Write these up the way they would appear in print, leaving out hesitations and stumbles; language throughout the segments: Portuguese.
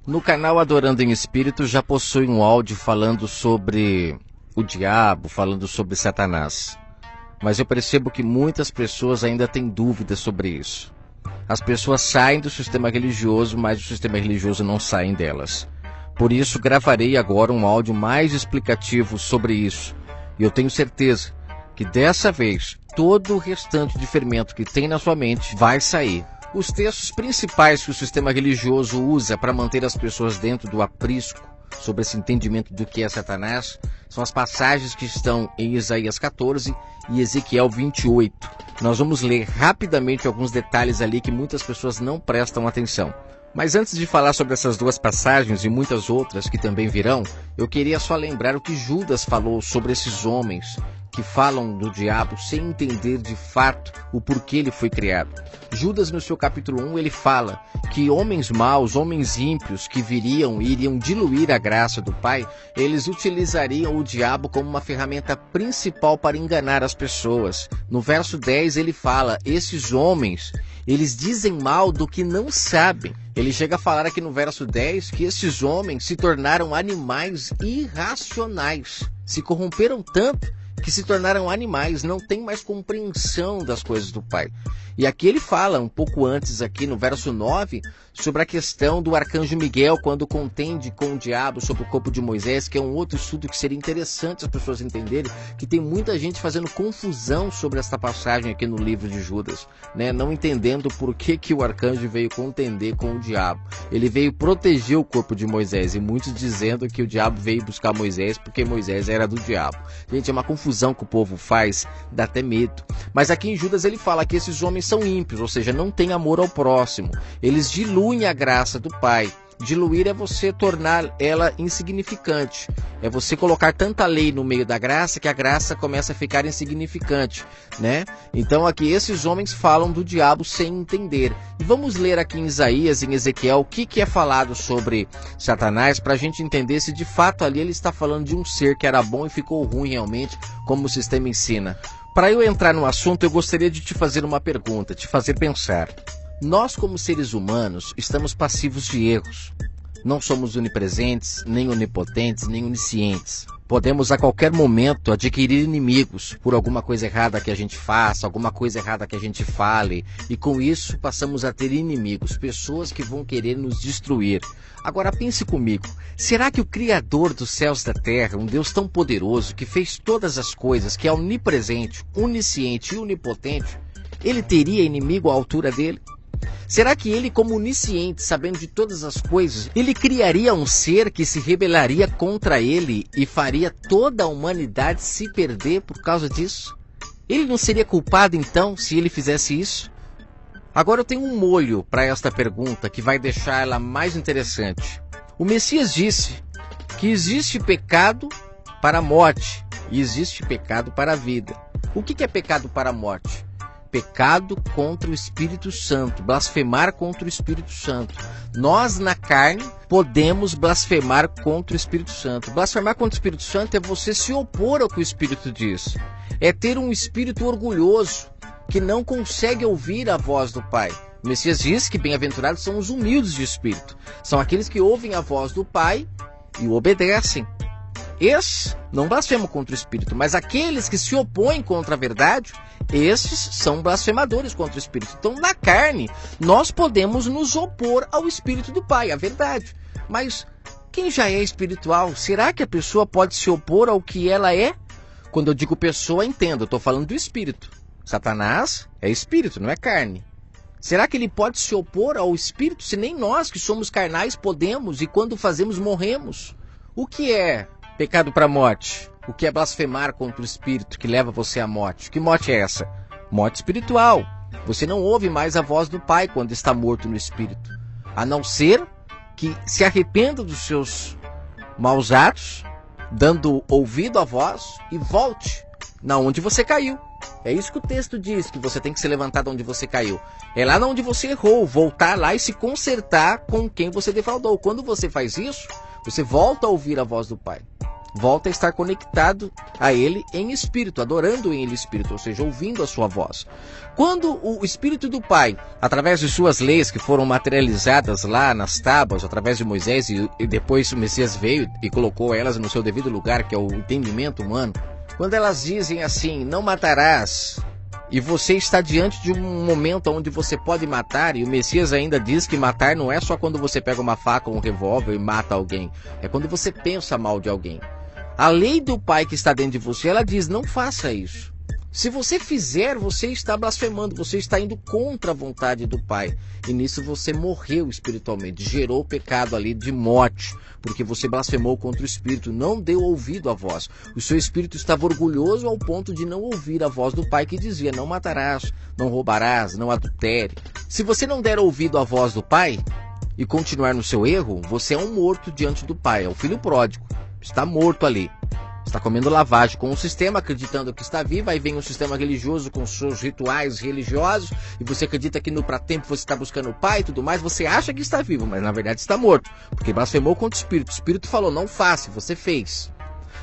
No canal Adorando em Espírito já possui um áudio falando sobre o diabo, falando sobre Satanás. Mas eu percebo que muitas pessoas ainda têm dúvidas sobre isso. As pessoas saem do sistema religioso, mas o sistema religioso não sai delas. Por isso gravarei agora um áudio mais explicativo sobre isso. E eu tenho certeza que dessa vez todo o restante de fermento que tem na sua mente vai sair. Os textos principais que o sistema religioso usa para manter as pessoas dentro do aprisco sobre esse entendimento do que é Satanás são as passagens que estão em Isaías 14 e Ezequiel 28. Nós vamos ler rapidamente alguns detalhes ali que muitas pessoas não prestam atenção. Mas antes de falar sobre essas duas passagens e muitas outras que também virão, eu queria só lembrar o que Judas falou sobre esses homens que falam do diabo sem entender de fato o porquê ele foi criado. Judas, no seu capítulo 1, ele fala que homens maus, homens ímpios que viriam e iriam diluir a graça do Pai, eles utilizariam o diabo como uma ferramenta principal para enganar as pessoas. No verso 10 ele fala, esses homens, eles dizem mal do que não sabem. Ele chega a falar aqui no verso 10 que esses homens se tornaram animais irracionais, se corromperam tanto que se tornaram animais, não tem mais compreensão das coisas do Pai. E aqui ele fala, um pouco antes aqui no verso 9, sobre a questão do arcanjo Miguel, quando contende com o diabo sobre o corpo de Moisés, que é um outro estudo que seria interessante as pessoas entenderem, que tem muita gente fazendo confusão sobre esta passagem aqui no livro de Judas, né? Não entendendo por que o arcanjo veio contender com o diabo. Ele veio proteger o corpo de Moisés, e muitos dizendo que o diabo veio buscar Moisés porque Moisés era do diabo. Gente, é uma confusão que o povo faz, dá até medo. Mas aqui em Judas ele fala que esses homens são ímpios, ou seja, não têm amor ao próximo. Eles diluem a graça do Pai. Diluir é você tornar ela insignificante. É você colocar tanta lei no meio da graça que a graça começa a ficar insignificante, né? Então aqui esses homens falam do diabo sem entender. E vamos ler aqui em Isaías, em Ezequiel, o que é falado sobre Satanás, para a gente entender se de fato ali ele está falando de um ser que era bom e ficou ruim realmente, como o sistema ensina. Para eu entrar no assunto, eu gostaria de te fazer uma pergunta, te fazer pensar. Nós, como seres humanos, estamos passivos de erros. Não somos onipresentes, nem onipotentes, nem oniscientes. Podemos a qualquer momento adquirir inimigos por alguma coisa errada que a gente faça, alguma coisa errada que a gente fale, e com isso passamos a ter inimigos, pessoas que vão querer nos destruir. Agora pense comigo, será que o Criador dos céus e da terra, um Deus tão poderoso, que fez todas as coisas, que é onipresente, onisciente e onipotente, ele teria inimigo à altura dele? Será que ele, como onisciente, sabendo de todas as coisas, ele criaria um ser que se rebelaria contra ele e faria toda a humanidade se perder por causa disso? Ele não seria culpado, então, se ele fizesse isso? Agora eu tenho um molho para esta pergunta que vai deixar ela mais interessante. O Messias disse que existe pecado para a morte e existe pecado para a vida. O que é pecado para a morte? Pecado contra o Espírito Santo, blasfemar contra o Espírito Santo. Nós, na carne, podemos blasfemar contra o Espírito Santo. Blasfemar contra o Espírito Santo é você se opor ao que o Espírito diz. É ter um espírito orgulhoso, que não consegue ouvir a voz do Pai. O Messias diz que bem-aventurados são os humildes de espírito. São aqueles que ouvem a voz do Pai e o obedecem. Esses não blasfemam contra o Espírito, mas aqueles que se opõem contra a verdade, esses são blasfemadores contra o Espírito. Então, na carne, nós podemos nos opor ao Espírito do Pai, à verdade. Mas quem já é espiritual, será que a pessoa pode se opor ao que ela é? Quando eu digo pessoa, entenda, eu estou falando do Espírito. Satanás é Espírito, não é carne. Será que ele pode se opor ao Espírito, se nem nós que somos carnais podemos e quando fazemos morremos? O que é pecado para a morte? O que é blasfemar contra o Espírito que leva você à morte? Que morte é essa? Morte espiritual. Você não ouve mais a voz do Pai quando está morto no Espírito. A não ser que se arrependa dos seus maus atos, dando ouvido à voz e volte na onde você caiu. É isso que o texto diz, que você tem que se levantar de onde você caiu. É lá onde você errou, voltar lá e se consertar com quem você defraudou. Quando você faz isso, você volta a ouvir a voz do Pai. volta a estar conectado a ele em espírito, adorando ele em espírito, ou seja, ouvindo a sua voz. Quando o Espírito do Pai, através de suas leis que foram materializadas lá nas tábuas, através de Moisés, e depois o Messias veio e colocou elas no seu devido lugar, que é o entendimento humano, quando elas dizem assim, não matarás, e você está diante de um momento onde você pode matar, e o Messias ainda diz que matar não é só quando você pega uma faca ou um revólver e mata alguém, é quando você pensa mal de alguém. A lei do Pai que está dentro de você, ela diz, não faça isso. Se você fizer, você está blasfemando, você está indo contra a vontade do Pai. E nisso você morreu espiritualmente, gerou pecado ali de morte, porque você blasfemou contra o Espírito, não deu ouvido à voz. O seu Espírito estava orgulhoso ao ponto de não ouvir a voz do Pai que dizia, não matarás, não roubarás, não adultere. Se você não der ouvido à voz do Pai e continuar no seu erro, você é um morto diante do Pai, é o filho pródigo, está morto ali. Está comendo lavagem com o sistema, acreditando que está vivo, aí vem o sistema religioso com seus rituais religiosos, e você acredita que no pra-tempo você está buscando o Pai e tudo mais, você acha que está vivo, mas na verdade está morto, porque blasfemou contra o Espírito. O Espírito falou, não faça, você fez.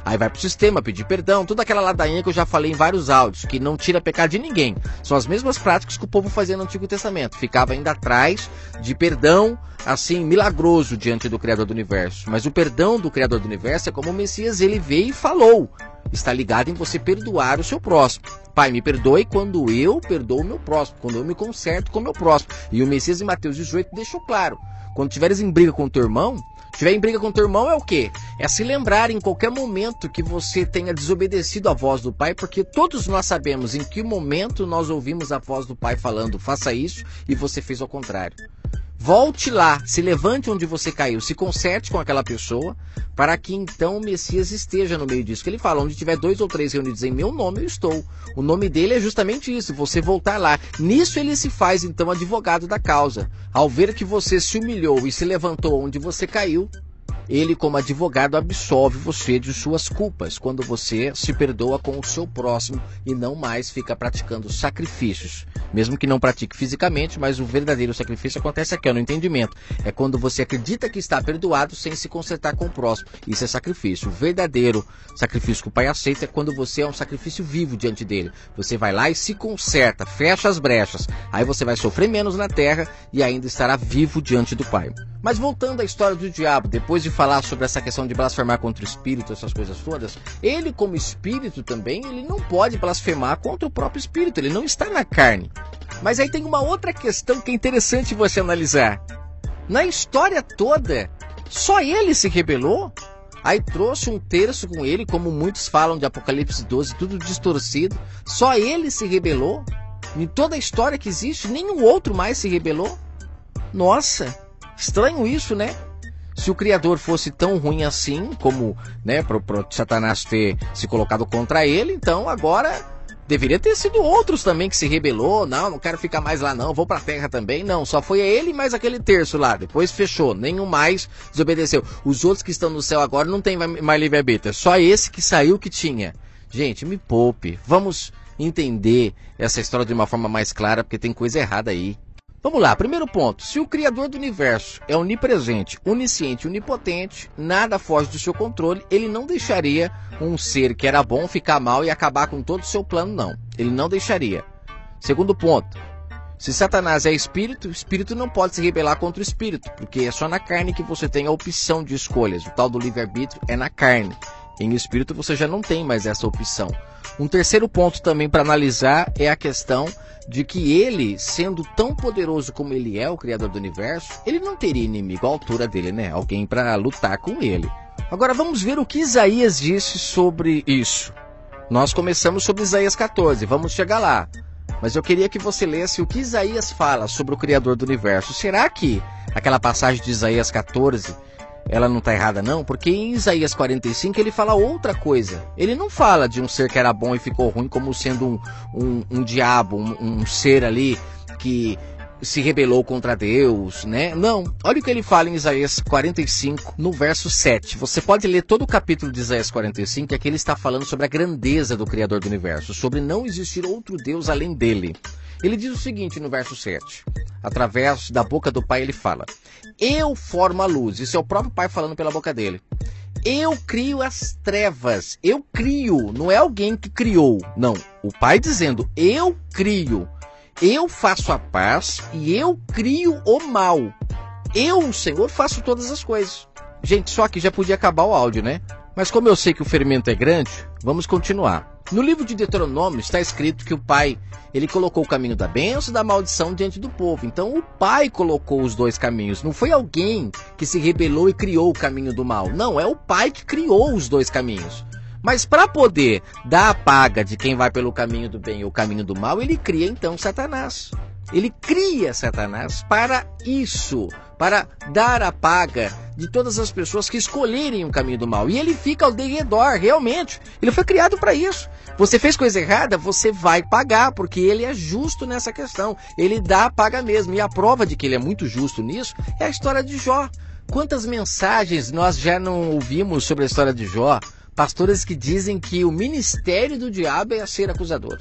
Aí vai pro sistema pedir perdão, toda aquela ladainha que eu já falei em vários áudios, que não tira pecado de ninguém. São as mesmas práticas que o povo fazia no Antigo Testamento. Ficava ainda atrás de perdão, assim, milagroso diante do Criador do Universo. Mas o perdão do Criador do Universo é como o Messias, ele veio e falou. Está ligado em você perdoar o seu próximo. Pai, me perdoe quando eu perdoo o meu próximo, quando eu me conserto com o meu próximo. E o Messias em Mateus 18 deixou claro. Quando tiveres em briga com o teu irmão, tiver em briga com teu irmão é o quê? É se lembrar em qualquer momento que você tenha desobedecido a voz do Pai, porque todos nós sabemos em que momento nós ouvimos a voz do Pai falando, faça isso, e você fez ao contrário. Volte lá, se levante onde você caiu, se conserte com aquela pessoa, para que então o Messias esteja no meio disso. Que ele fala, onde tiver 2 ou 3 reunidos em meu nome, eu estou. O nome dele é justamente isso, você voltar lá. Nisso ele se faz então advogado da causa. Ao ver que você se humilhou e se levantou onde você caiu, ele como advogado absolve você de suas culpas, quando você se perdoa com o seu próximo e não mais fica praticando sacrifícios. Mesmo que não pratique fisicamente, mas o verdadeiro sacrifício acontece aqui, no entendimento. É quando você acredita que está perdoado sem se consertar com o próximo. Isso é sacrifício. O verdadeiro sacrifício que o Pai aceita é quando você é um sacrifício vivo diante dele. Você vai lá e se conserta, fecha as brechas. Aí você vai sofrer menos na terra e ainda estará vivo diante do Pai. Mas voltando à história do diabo, depois de falar sobre essa questão de blasfemar contra o Espírito, essas coisas todas, ele como Espírito também, ele não pode blasfemar contra o próprio Espírito, ele não está na carne. Mas aí tem uma outra questão que é interessante você analisar. Na história toda, só ele se rebelou? Aí trouxe um terço com ele, como muitos falam de Apocalipse 12, tudo distorcido. Só ele se rebelou? Em toda a história que existe, nenhum outro mais se rebelou? Nossa, estranho isso, né? Se o Criador fosse tão ruim assim, como, né, pro Satanás ter se colocado contra ele, então agora deveria ter sido outros também que se rebelou. Não quero ficar mais lá não, vou pra terra também. Não, só foi ele mais aquele terço lá, depois fechou, nenhum mais desobedeceu. Os outros que estão no céu agora não tem mais livre-arbítrio, só esse que saiu que tinha. Gente, me poupe, vamos entender essa história de uma forma mais clara, porque tem coisa errada aí. Vamos lá, primeiro ponto. Se o Criador do Universo é onipresente, onisciente, onipotente, nada foge do seu controle, ele não deixaria um ser que era bom ficar mal e acabar com todo o seu plano, não. Ele não deixaria. Segundo ponto. Se Satanás é espírito, o espírito não pode se rebelar contra o espírito, porque é só na carne que você tem a opção de escolhas. O tal do livre-arbítrio é na carne. Em espírito você já não tem mais essa opção. Um terceiro ponto também para analisar é a questão de que ele, sendo tão poderoso como ele é, o Criador do Universo, ele não teria inimigo à altura dele, né? Alguém para lutar com ele. Agora vamos ver o que Isaías disse sobre isso. Nós começamos sobre Isaías 14, vamos chegar lá. Mas eu queria que você lesse o que Isaías fala sobre o Criador do Universo. Será que aquela passagem de Isaías 14... ela não está errada não, porque em Isaías 45 ele fala outra coisa. Ele não fala de um ser que era bom e ficou ruim como sendo um diabo, um ser ali que se rebelou contra Deus, né? Não, olha o que ele fala em Isaías 45, no verso 7. Você pode ler todo o capítulo de Isaías 45, que aqui ele está falando sobre a grandeza do Criador do Universo, sobre não existir outro Deus além dele. Ele diz o seguinte no verso 7, através da boca do Pai ele fala: eu formo a luz. Isso é o próprio Pai falando pela boca dele. eu crio as trevas, eu crio, não é alguém que criou, não. O Pai dizendo, eu crio, eu faço a paz e eu crio o mal. Eu, o Senhor, faço todas as coisas. Gente, só que já podia acabar o áudio, né? Mas como eu sei que o ferimento é grande, vamos continuar. No livro de Deuteronômio está escrito que o Pai, ele colocou o caminho da bênção e da maldição diante do povo. Então o Pai colocou os dois caminhos. Não foi alguém que se rebelou e criou o caminho do mal. Não, é o Pai que criou os dois caminhos. Mas para poder dar a paga de quem vai pelo caminho do bem ou o caminho do mal, ele cria então Satanás. Ele cria Satanás para isso, para dar a paga de todas as pessoas que escolherem o caminho do mal. E ele fica ao derredor, realmente. Ele foi criado para isso. Você fez coisa errada, você vai pagar, porque ele é justo nessa questão. Ele dá a paga mesmo. E a prova de que ele é muito justo nisso é a história de Jó. Quantas mensagens nós já não ouvimos sobre a história de Jó? Pastores que dizem que o ministério do diabo é ser acusador.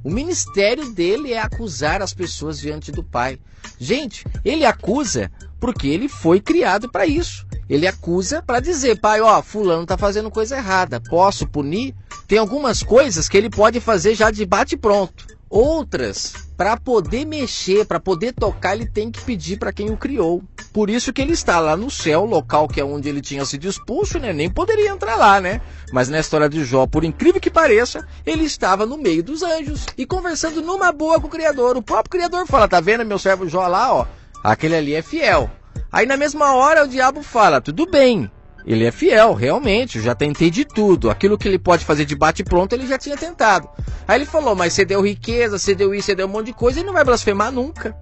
O ministério dele é acusar as pessoas diante do Pai. Gente, ele acusa porque ele foi criado para isso. Ele acusa para dizer, Pai, ó, fulano está fazendo coisa errada, posso punir? Tem algumas coisas que ele pode fazer já de bate pronto. Outras, para poder mexer, para poder tocar, ele tem que pedir para quem o criou. Por isso que ele está lá no céu, local que é onde ele tinha sido expulso, né? Nem poderia entrar lá, né? Mas na história de Jó, por incrível que pareça, ele estava no meio dos anjos e conversando numa boa com o Criador. O próprio Criador fala, tá vendo meu servo Jó lá, ó? Aquele ali é fiel. Aí na mesma hora o diabo fala, tudo bem. Ele é fiel, realmente, eu já tentei de tudo. Aquilo que ele pode fazer de bate-pronto, ele já tinha tentado. Aí ele falou, mas você deu riqueza, você deu isso, você deu um monte de coisa, ele não vai blasfemar nunca.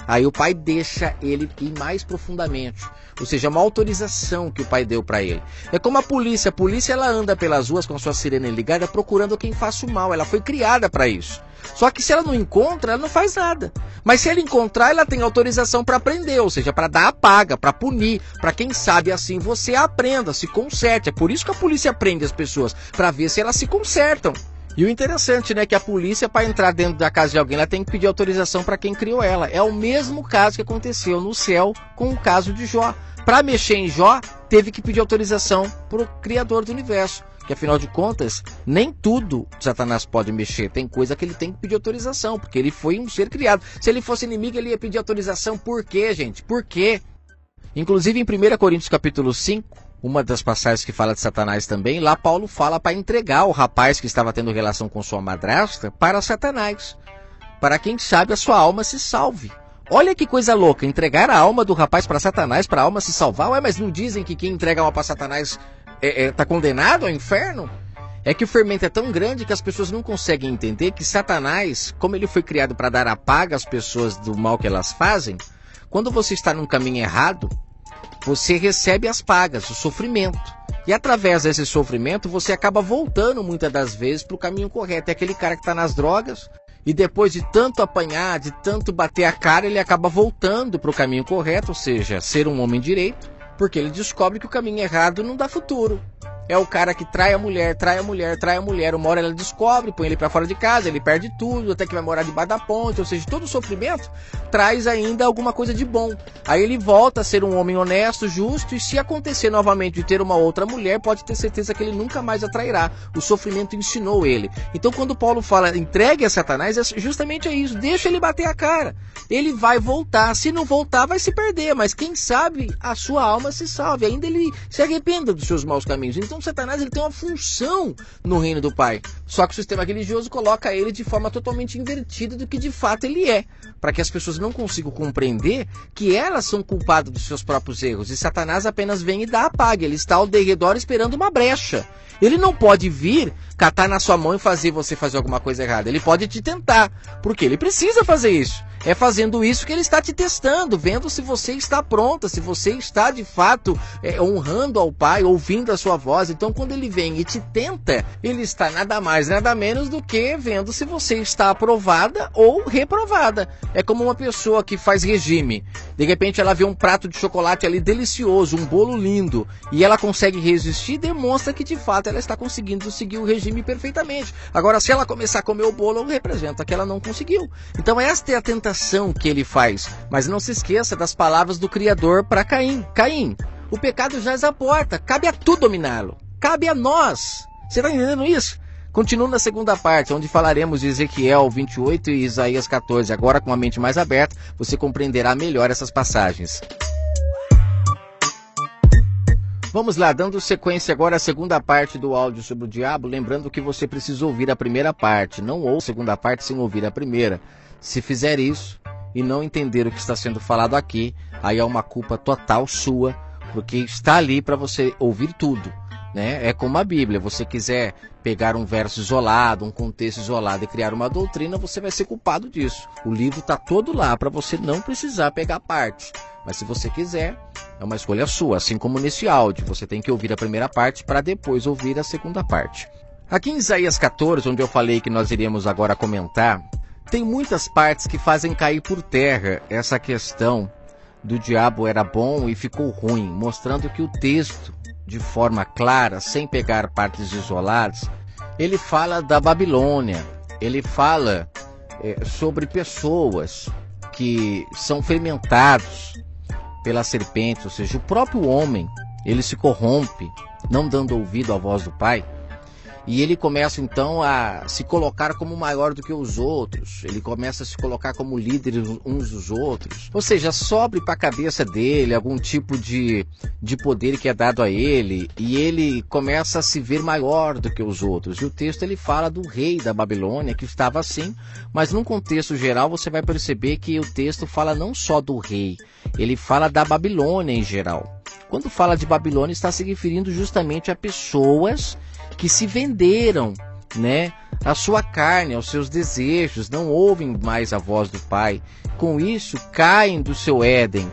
Aí o Pai deixa ele ir mais profundamente. Ou seja, uma autorização que o Pai deu para ele. É como a polícia ela anda pelas ruas com a sua sirene ligada procurando quem faça o mal. Ela foi criada para isso. Só que se ela não encontra, ela não faz nada. Mas se ela encontrar, ela tem autorização para prender, ou seja, para dar a paga, para punir, para quem sabe assim você aprenda, se conserte. É por isso que a polícia prende as pessoas, para ver se elas se consertam. E o interessante, né, que a polícia, para entrar dentro da casa de alguém, ela tem que pedir autorização para quem criou ela. É o mesmo caso que aconteceu no céu com o caso de Jó. Para mexer em Jó, teve que pedir autorização para o Criador do universo. Que afinal de contas, nem tudo Satanás pode mexer. Tem coisa que ele tem que pedir autorização, porque ele foi um ser criado. Se ele fosse inimigo, ele ia pedir autorização. Por quê, gente? Por quê? Inclusive em 1 Coríntios capítulo 5, uma das passagens que fala de Satanás também, lá Paulo fala para entregar o rapaz que estava tendo relação com sua madrasta para Satanás. Para quem sabe a sua alma se salve. Olha que coisa louca, entregar a alma do rapaz para Satanás, para a alma se salvar. Ué, mas não dizem que quem entrega a alma para Satanás está condenado ao inferno? É que o fermento é tão grande que as pessoas não conseguem entender que Satanás, como ele foi criado para dar a paga às pessoas do mal que elas fazem, quando você está num caminho errado, você recebe as pagas, o sofrimento. E através desse sofrimento, você acaba voltando muitas das vezes para o caminho correto. É aquele cara que está nas drogas e depois de tanto apanhar, de tanto bater a cara, ele acaba voltando para o caminho correto, ou seja, ser um homem direito, porque ele descobre que o caminho errado não dá futuro. É o cara que trai a mulher, trai a mulher, trai a mulher. Uma hora ela descobre, põe ele para fora de casa, ele perde tudo, até que vai morar debaixo da ponte. Ou seja, todo o sofrimento traz ainda alguma coisa de bom. Aí ele volta a ser um homem honesto, justo, e se acontecer novamente de ter uma outra mulher, pode ter certeza que ele nunca mais a trairá. O sofrimento ensinou ele. Então quando Paulo fala entregue a Satanás, é justamente isso, deixa ele bater a cara. Ele vai voltar, se não voltar vai se perder, mas quem sabe a sua alma se salve, ainda ele se arrependa dos seus maus caminhos. Então Satanás ele tem uma função no reino do Pai. Só que o sistema religioso coloca ele de forma totalmente invertida do que de fato ele é. Para que as pessoas não consigam compreender que elas são culpadas dos seus próprios erros. E Satanás apenas vem e dá a paga. Ele está ao derredor esperando uma brecha. Ele não pode vir, catar na sua mão e fazer você fazer alguma coisa errada. Ele pode te tentar, porque ele precisa fazer isso. É fazendo isso que ele está te testando, vendo se você está pronta, se você está de fato honrando ao Pai, ouvindo a sua voz. Então quando ele vem e te tenta, ele está nada mais, nada menos do que vendo se você está aprovada ou reprovada. É como uma pessoa que faz regime. De repente ela vê um prato de chocolate ali delicioso, um bolo lindo, e ela consegue resistir, demonstra que de fato ela está conseguindo seguir o regime perfeitamente. Agora, se ela começar a comer o bolo, representa que ela não conseguiu. Então esta é a tentação que ele faz. Mas não se esqueça das palavras do Criador para Caim. Caim, O pecado jaz à porta, cabe a tu dominá-lo, cabe a nós. Você está entendendo isso? Continuo na segunda parte, onde falaremos de Ezequiel 28 e Isaías 14. Agora, com a mente mais aberta, você compreenderá melhor essas passagens. Vamos lá, dando sequência agora à segunda parte do áudio sobre o diabo, lembrando que você precisa ouvir a primeira parte. Não ouça a segunda parte sem ouvir a primeira. Se fizer isso e não entender o que está sendo falado aqui, aí é uma culpa total sua, porque está ali para você ouvir tudo. Né? É como a Bíblia, você quiser pegar um verso isolado, um contexto isolado e criar uma doutrina, você vai ser culpado disso. O livro está todo lá para você não precisar pegar parte. Mas se você quiser, é uma escolha sua, assim como nesse áudio. Você tem que ouvir a primeira parte para depois ouvir a segunda parte. Aqui em Isaías 14, onde eu falei que nós iríamos agora comentar, tem muitas partes que fazem cair por terra essa questão do diabo era bom e ficou ruim, mostrando que o texto, de forma clara, sem pegar partes isoladas, ele fala da Babilônia, ele fala sobre pessoas que são fermentados pela serpente, ou seja, o próprio homem, ele se corrompe, não dando ouvido à voz do Pai, e ele começa então a se colocar como maior do que os outros, ele começa a se colocar como líder uns dos outros, ou seja, sobe para a cabeça dele algum tipo de poder que é dado a ele, e ele começa a se ver maior do que os outros. E o texto ele fala do rei da Babilônia, que estava assim, mas num contexto geral você vai perceber que o texto fala não só do rei, ele fala da Babilônia em geral. Quando fala de Babilônia, está se referindo justamente a pessoas que se venderam, né, a sua carne, aos seus desejos, não ouvem mais a voz do Pai. Com isso, caem do seu Éden.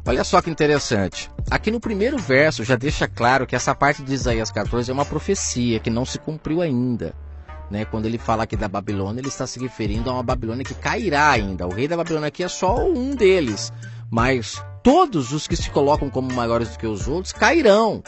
Olha só que interessante. Aqui no primeiro verso já deixa claro que essa parte de Isaías 14 é uma profecia que não se cumpriu ainda. Né? Quando ele fala aqui da Babilônia, ele está se referindo a uma Babilônia que cairá ainda. O rei da Babilônia aqui é só um deles. Mas todos os que se colocam como maiores do que os outros cairão.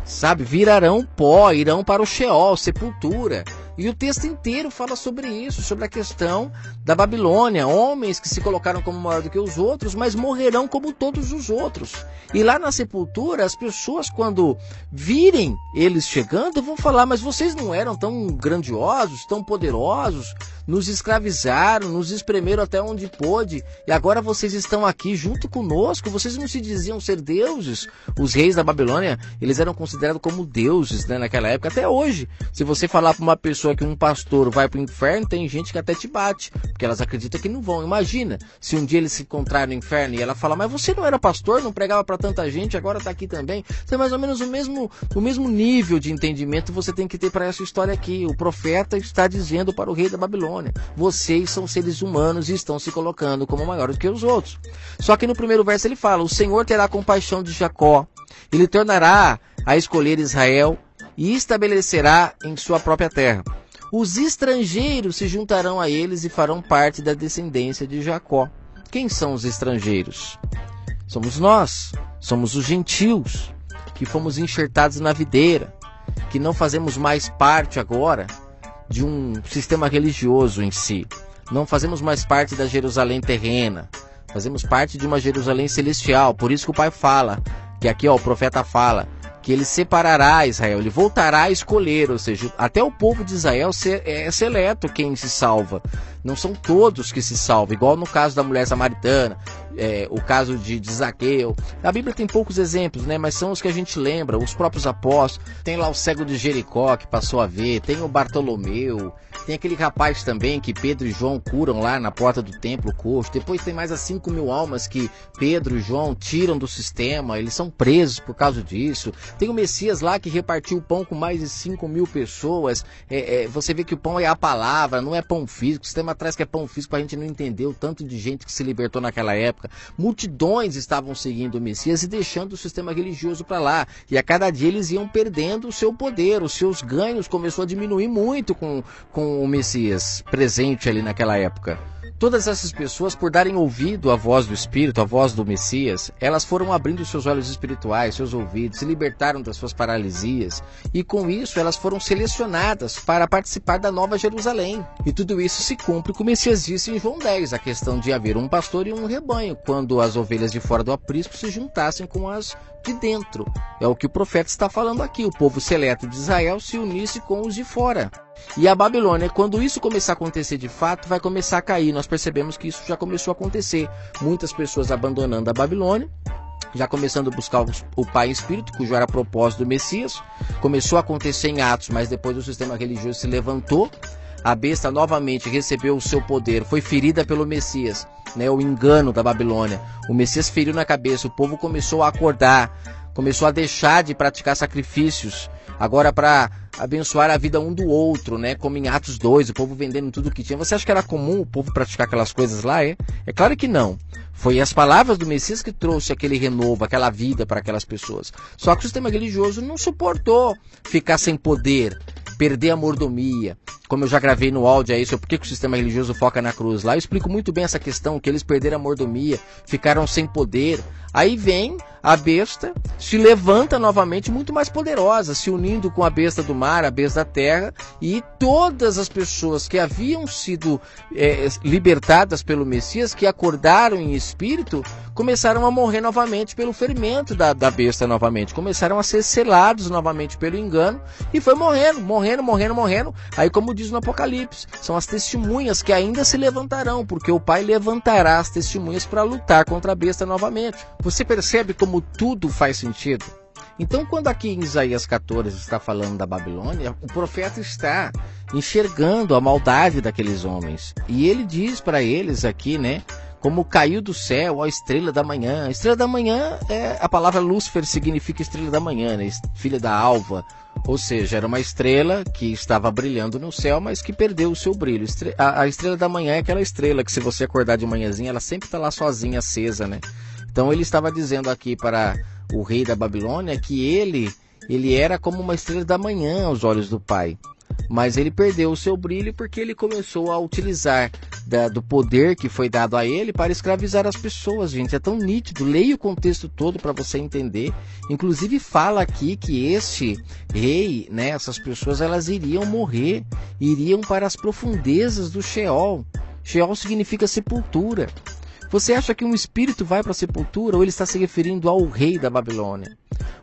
Sabe, virarão pó, irão para o Sheol, sepultura. E o texto inteiro fala sobre isso, sobre a questão da Babilônia. Homens que se colocaram como maior do que os outros, mas morrerão como todos os outros. E lá na sepultura, as pessoas, quando virem eles chegando, vão falar: mas vocês não eram tão grandiosos, tão poderosos, nos escravizaram, nos espremeram até onde pôde, e agora vocês estão aqui junto conosco, vocês não se diziam ser deuses? Os reis da Babilônia, eles eram considerados como deuses, né, naquela época. Até hoje, se você falar para uma pessoa que um pastor vai para o inferno, tem gente que até te bate, porque elas acreditam que não vão. Imagina, se um dia eles se encontrarem no inferno e ela falar: mas você não era pastor, não pregava para tanta gente, agora está aqui também. Então, mais ou menos o mesmo nível de entendimento você tem que ter para essa história aqui. O profeta está dizendo para o rei da Babilônia: vocês são seres humanos e estão se colocando como maiores que os outros. Só que no primeiro verso ele fala: o Senhor terá compaixão de Jacó, ele tornará a escolher Israel e estabelecerá em sua própria terra. Os estrangeiros se juntarão a eles e farão parte da descendência de Jacó. Quem são os estrangeiros? Somos nós, somos os gentios, que fomos enxertados na videira, que não fazemos mais parte agora de um sistema religioso em si. Não fazemos mais parte da Jerusalém terrena, fazemos parte de uma Jerusalém celestial. Por isso que o Pai fala, que aqui o profeta fala, que ele separará Israel, ele voltará a escolher, ou seja, até o povo de Israel é seleto quem se salva. Não são todos que se salvam, igual no caso da mulher samaritana, o caso de Zaqueu. A Bíblia tem poucos exemplos, né? Mas são os que a gente lembra, os próprios apóstolos. Tem lá o cego de Jericó que passou a ver, tem o Bartolomeu, tem aquele rapaz também que Pedro e João curam lá na porta do templo, coxo. Depois tem mais as 5.000 almas que Pedro e João tiram do sistema, eles são presos por causa disso. Tem o Messias lá que repartiu o pão com mais de 5.000 pessoas. Você vê que o pão é a palavra, não é pão físico. O sistema traz que é pão físico, a gente não entendeu o tanto de gente que se libertou naquela época. Multidões estavam seguindo o Messias e deixando o sistema religioso para lá. E a cada dia eles iam perdendo o seu poder, os seus ganhos começou a diminuir muito com o Messias presente ali naquela época. Todas essas pessoas, por darem ouvido à voz do Espírito, à voz do Messias, elas foram abrindo seus olhos espirituais, seus ouvidos, se libertaram das suas paralisias, e com isso elas foram selecionadas para participar da Nova Jerusalém. E tudo isso se cumpre como o Messias disse em João 10, a questão de haver um pastor e um rebanho, quando as ovelhas de fora do aprisco se juntassem com as de dentro. É o que o profeta está falando aqui, o povo seleto de Israel se unisse com os de fora. E a Babilônia, quando isso começar a acontecer de fato, vai começar a cair. Nós percebemos que isso já começou a acontecer. Muitas pessoas abandonando a Babilônia, já começando a buscar o Pai em Espírito, cujo era propósito do Messias. Começou a acontecer em Atos, mas depois o sistema religioso se levantou. A besta novamente recebeu o seu poder, foi ferida pelo Messias, né, o engano da Babilônia. O Messias feriu na cabeça, o povo começou a acordar, começou a deixar de praticar sacrifícios, agora para abençoar a vida um do outro, né? Como em Atos 2, o povo vendendo tudo que tinha. Você acha que era comum o povo praticar aquelas coisas lá? É claro que não. Foi as palavras do Messias que trouxe aquele renovo, aquela vida para aquelas pessoas. Só que o sistema religioso não suportou ficar sem poder, perder a mordomia. Como eu já gravei no áudio aí sobre por que o sistema religioso foca na cruz. Lá eu explico muito bem essa questão, que eles perderam a mordomia, ficaram sem poder. Aí vem a besta, se levanta novamente muito mais poderosa, se unindo com a besta do mar, a besta da terra, e todas as pessoas que haviam sido libertadas pelo Messias, que acordaram em espírito, começaram a morrer novamente pelo ferimento da besta novamente, começaram a ser selados novamente pelo engano, e foi morrendo. Aí, como diz no Apocalipse, são as testemunhas que ainda se levantarão, porque o Pai levantará as testemunhas para lutar contra a besta novamente. Você percebe como tudo faz sentido? Então, quando aqui em Isaías 14 está falando da Babilônia, o profeta está enxergando a maldade daqueles homens. E ele diz para eles aqui, né, como caiu do céu a estrela da manhã. A estrela da manhã, a palavra Lúcifer significa estrela da manhã, né, filha da alva. Ou seja, era uma estrela que estava brilhando no céu, mas que perdeu o seu brilho. A estrela da manhã é aquela estrela que, se você acordar de manhãzinha, ela sempre está lá sozinha, acesa, né? Então ele estava dizendo aqui para o rei da Babilônia que ele era como uma estrela da manhã aos olhos do Pai. Mas ele perdeu o seu brilho porque ele começou a utilizar do poder que foi dado a ele para escravizar as pessoas, gente. É tão nítido. Leia o contexto todo para você entender. Inclusive fala aqui que este rei, né, essas pessoas, elas iriam morrer, iriam para as profundezas do Sheol. Sheol significa sepultura. Você acha que um espírito vai para a sepultura ou ele está se referindo ao rei da Babilônia?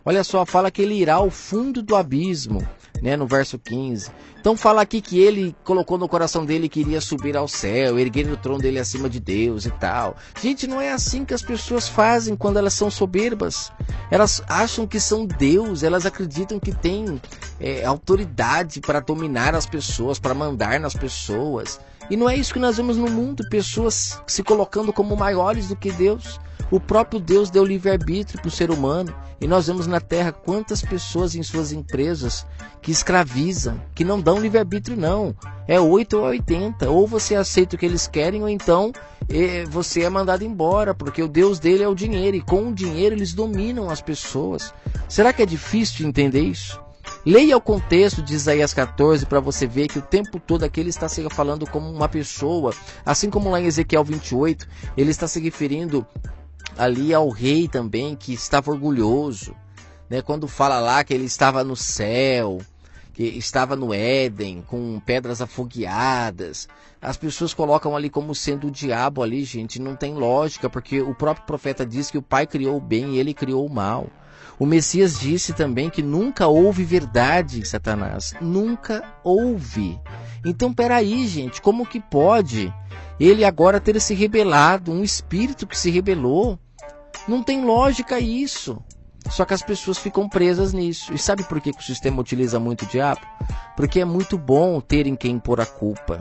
Olha só, fala que ele irá ao fundo do abismo, né, no verso 15. Então fala aqui que ele colocou no coração dele que iria subir ao céu, erguer o trono dele acima de Deus e tal. Gente, não é assim que as pessoas fazem quando elas são soberbas. Elas acham que são Deus, elas acreditam que têm autoridade para dominar as pessoas, para mandar nas pessoas. E não é isso que nós vemos no mundo, pessoas se colocando como maiores do que Deus. O próprio Deus deu livre-arbítrio para o ser humano. E nós vemos na Terra quantas pessoas em suas empresas que escravizam, que não dão livre-arbítrio não. É 8 ou 80. Ou você aceita o que eles querem, ou então você é mandado embora, porque o Deus dele é o dinheiro. E com o dinheiro eles dominam as pessoas. Será que é difícil de entender isso? Leia o contexto de Isaías 14 para você ver que o tempo todo aqui ele está se falando como uma pessoa. Assim como lá em Ezequiel 28, ele está se referindo ali ao rei também, que estava orgulhoso, né? Quando fala lá que ele estava no céu, que estava no Éden, com pedras afogueadas. As pessoas colocam ali como sendo o diabo ali, gente. Não tem lógica, porque o próprio profeta diz que o Pai criou o bem e ele criou o mal. O Messias disse também que nunca houve verdade em Satanás. Nunca houve. Então, peraí, gente, como que pode ele agora ter se rebelado? Um espírito que se rebelou? Não tem lógica isso. Só que as pessoas ficam presas nisso. E sabe por que o sistema utiliza muito o diabo? Porque é muito bom ter em quem pôr a culpa.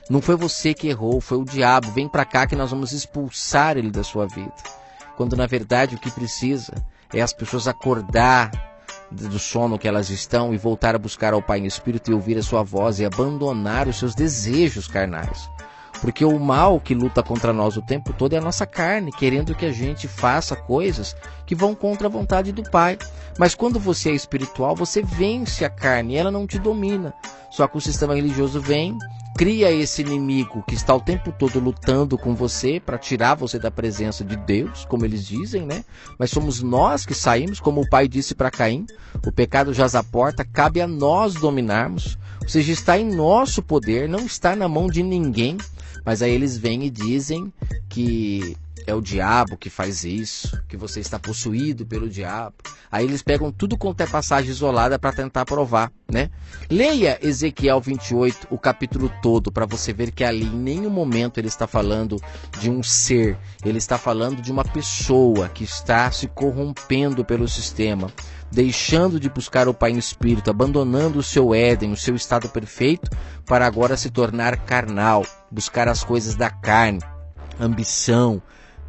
Não foi você que errou, foi o diabo. Vem pra cá que nós vamos expulsar ele da sua vida. Quando na verdade o que precisa é as pessoas acordar do sono que elas estão e voltar a buscar ao Pai em Espírito e ouvir a sua voz e abandonar os seus desejos carnais. Porque o mal que luta contra nós o tempo todo é a nossa carne, querendo que a gente faça coisas que vão contra a vontade do Pai. Mas quando você é espiritual, você vence a carne e ela não te domina. Só que o sistema religioso vem cria esse inimigo que está o tempo todo lutando com você para tirar você da presença de Deus, como eles dizem, né? Mas somos nós que saímos, como o pai disse para Caim, o pecado jaz à porta, cabe a nós dominarmos, ou seja, está em nosso poder, não está na mão de ninguém. Mas aí eles vêm e dizem que é o diabo que faz isso, que você está possuído pelo diabo. Aí eles pegam tudo quanto é passagem isolada para tentar provar, né? Leia Ezequiel 28, o capítulo todo, para você ver que ali em nenhum momento ele está falando de um ser. Ele está falando de uma pessoa que está se corrompendo pelo sistema, deixando de buscar o Pai em espírito, abandonando o seu Éden, o seu estado perfeito, para agora se tornar carnal, buscar as coisas da carne, ambição,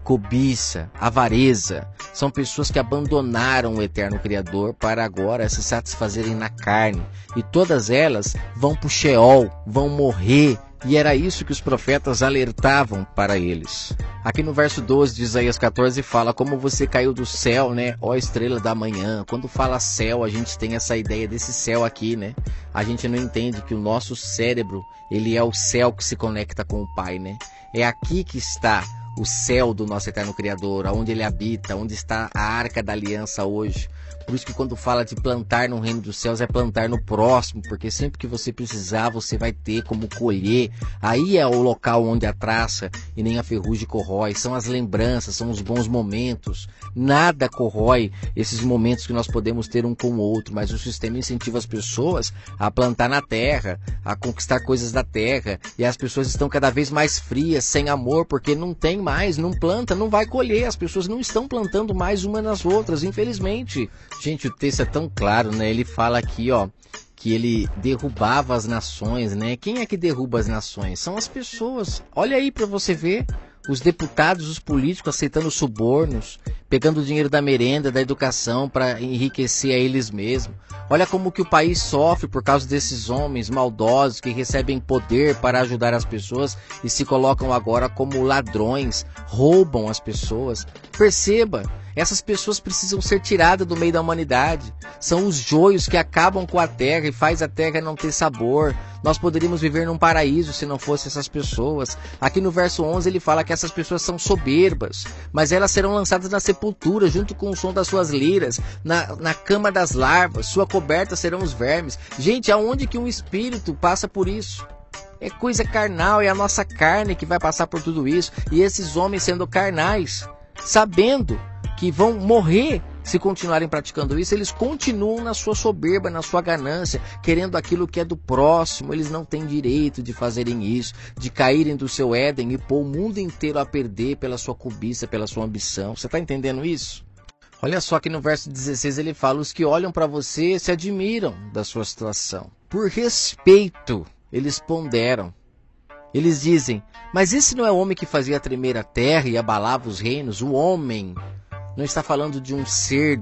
cobiça, avareza. São pessoas que abandonaram o eterno Criador para agora se satisfazerem na carne. E todas elas vão para o Sheol, vão morrer. E era isso que os profetas alertavam para eles. Aqui no verso 12 de Isaías 14 fala como você caiu do céu, né? Ó estrela da manhã. Quando fala céu, a gente tem essa ideia desse céu aqui, né? A gente não entende que o nosso cérebro, ele é o céu que se conecta com o Pai, né? É aqui que está o céu do nosso eterno Criador, onde ele habita, onde está a arca da aliança hoje. Por isso que quando fala de plantar no reino dos céus, é plantar no próximo, porque sempre que você precisar, você vai ter como colher. Aí é o local onde a traça e nem a ferrugem corrói. São as lembranças, são os bons momentos. Nada corrói esses momentos que nós podemos ter um com o outro, mas o sistema incentiva as pessoas a plantar na terra, a conquistar coisas da terra, e as pessoas estão cada vez mais frias, sem amor, porque não tem mais, não planta, não vai colher. As pessoas não estão plantando mais umas nas outras, infelizmente. Gente, o texto é tão claro, né? Ele fala aqui, ó, que ele derrubava as nações, né? Quem é que derruba as nações? São as pessoas. Olha aí para você ver. Os deputados, os políticos aceitando subornos, pegando o dinheiro da merenda, da educação para enriquecer a eles mesmos. Olha como que o país sofre por causa desses homens maldosos que recebem poder para ajudar as pessoas e se colocam agora como ladrões, roubam as pessoas. Perceba, essas pessoas precisam ser tiradas do meio da humanidade. São os joios que acabam com a terra e faz a terra não ter sabor. Nós poderíamos viver num paraíso se não fossem essas pessoas. Aqui no verso 11 ele fala que essas pessoas são soberbas, mas elas serão lançadas na sepultura junto com o som das suas liras, na cama das larvas, sua coberta serão os vermes. Gente, aonde que um espírito passa por isso? É coisa carnal, é a nossa carne que vai passar por tudo isso. E esses homens sendo carnais, sabendo que vão morrer se continuarem praticando isso, eles continuam na sua soberba, na sua ganância, querendo aquilo que é do próximo. Eles não têm direito de fazerem isso, de caírem do seu Éden e pôr o mundo inteiro a perder pela sua cobiça, pela sua ambição. Você está entendendo isso? Olha só que no verso 16 ele fala: os que olham para você se admiram da sua situação. Por respeito, eles ponderam. Eles dizem: mas esse não é o homem que fazia tremer a terra e abalava os reinos? O homem não está falando de um ser,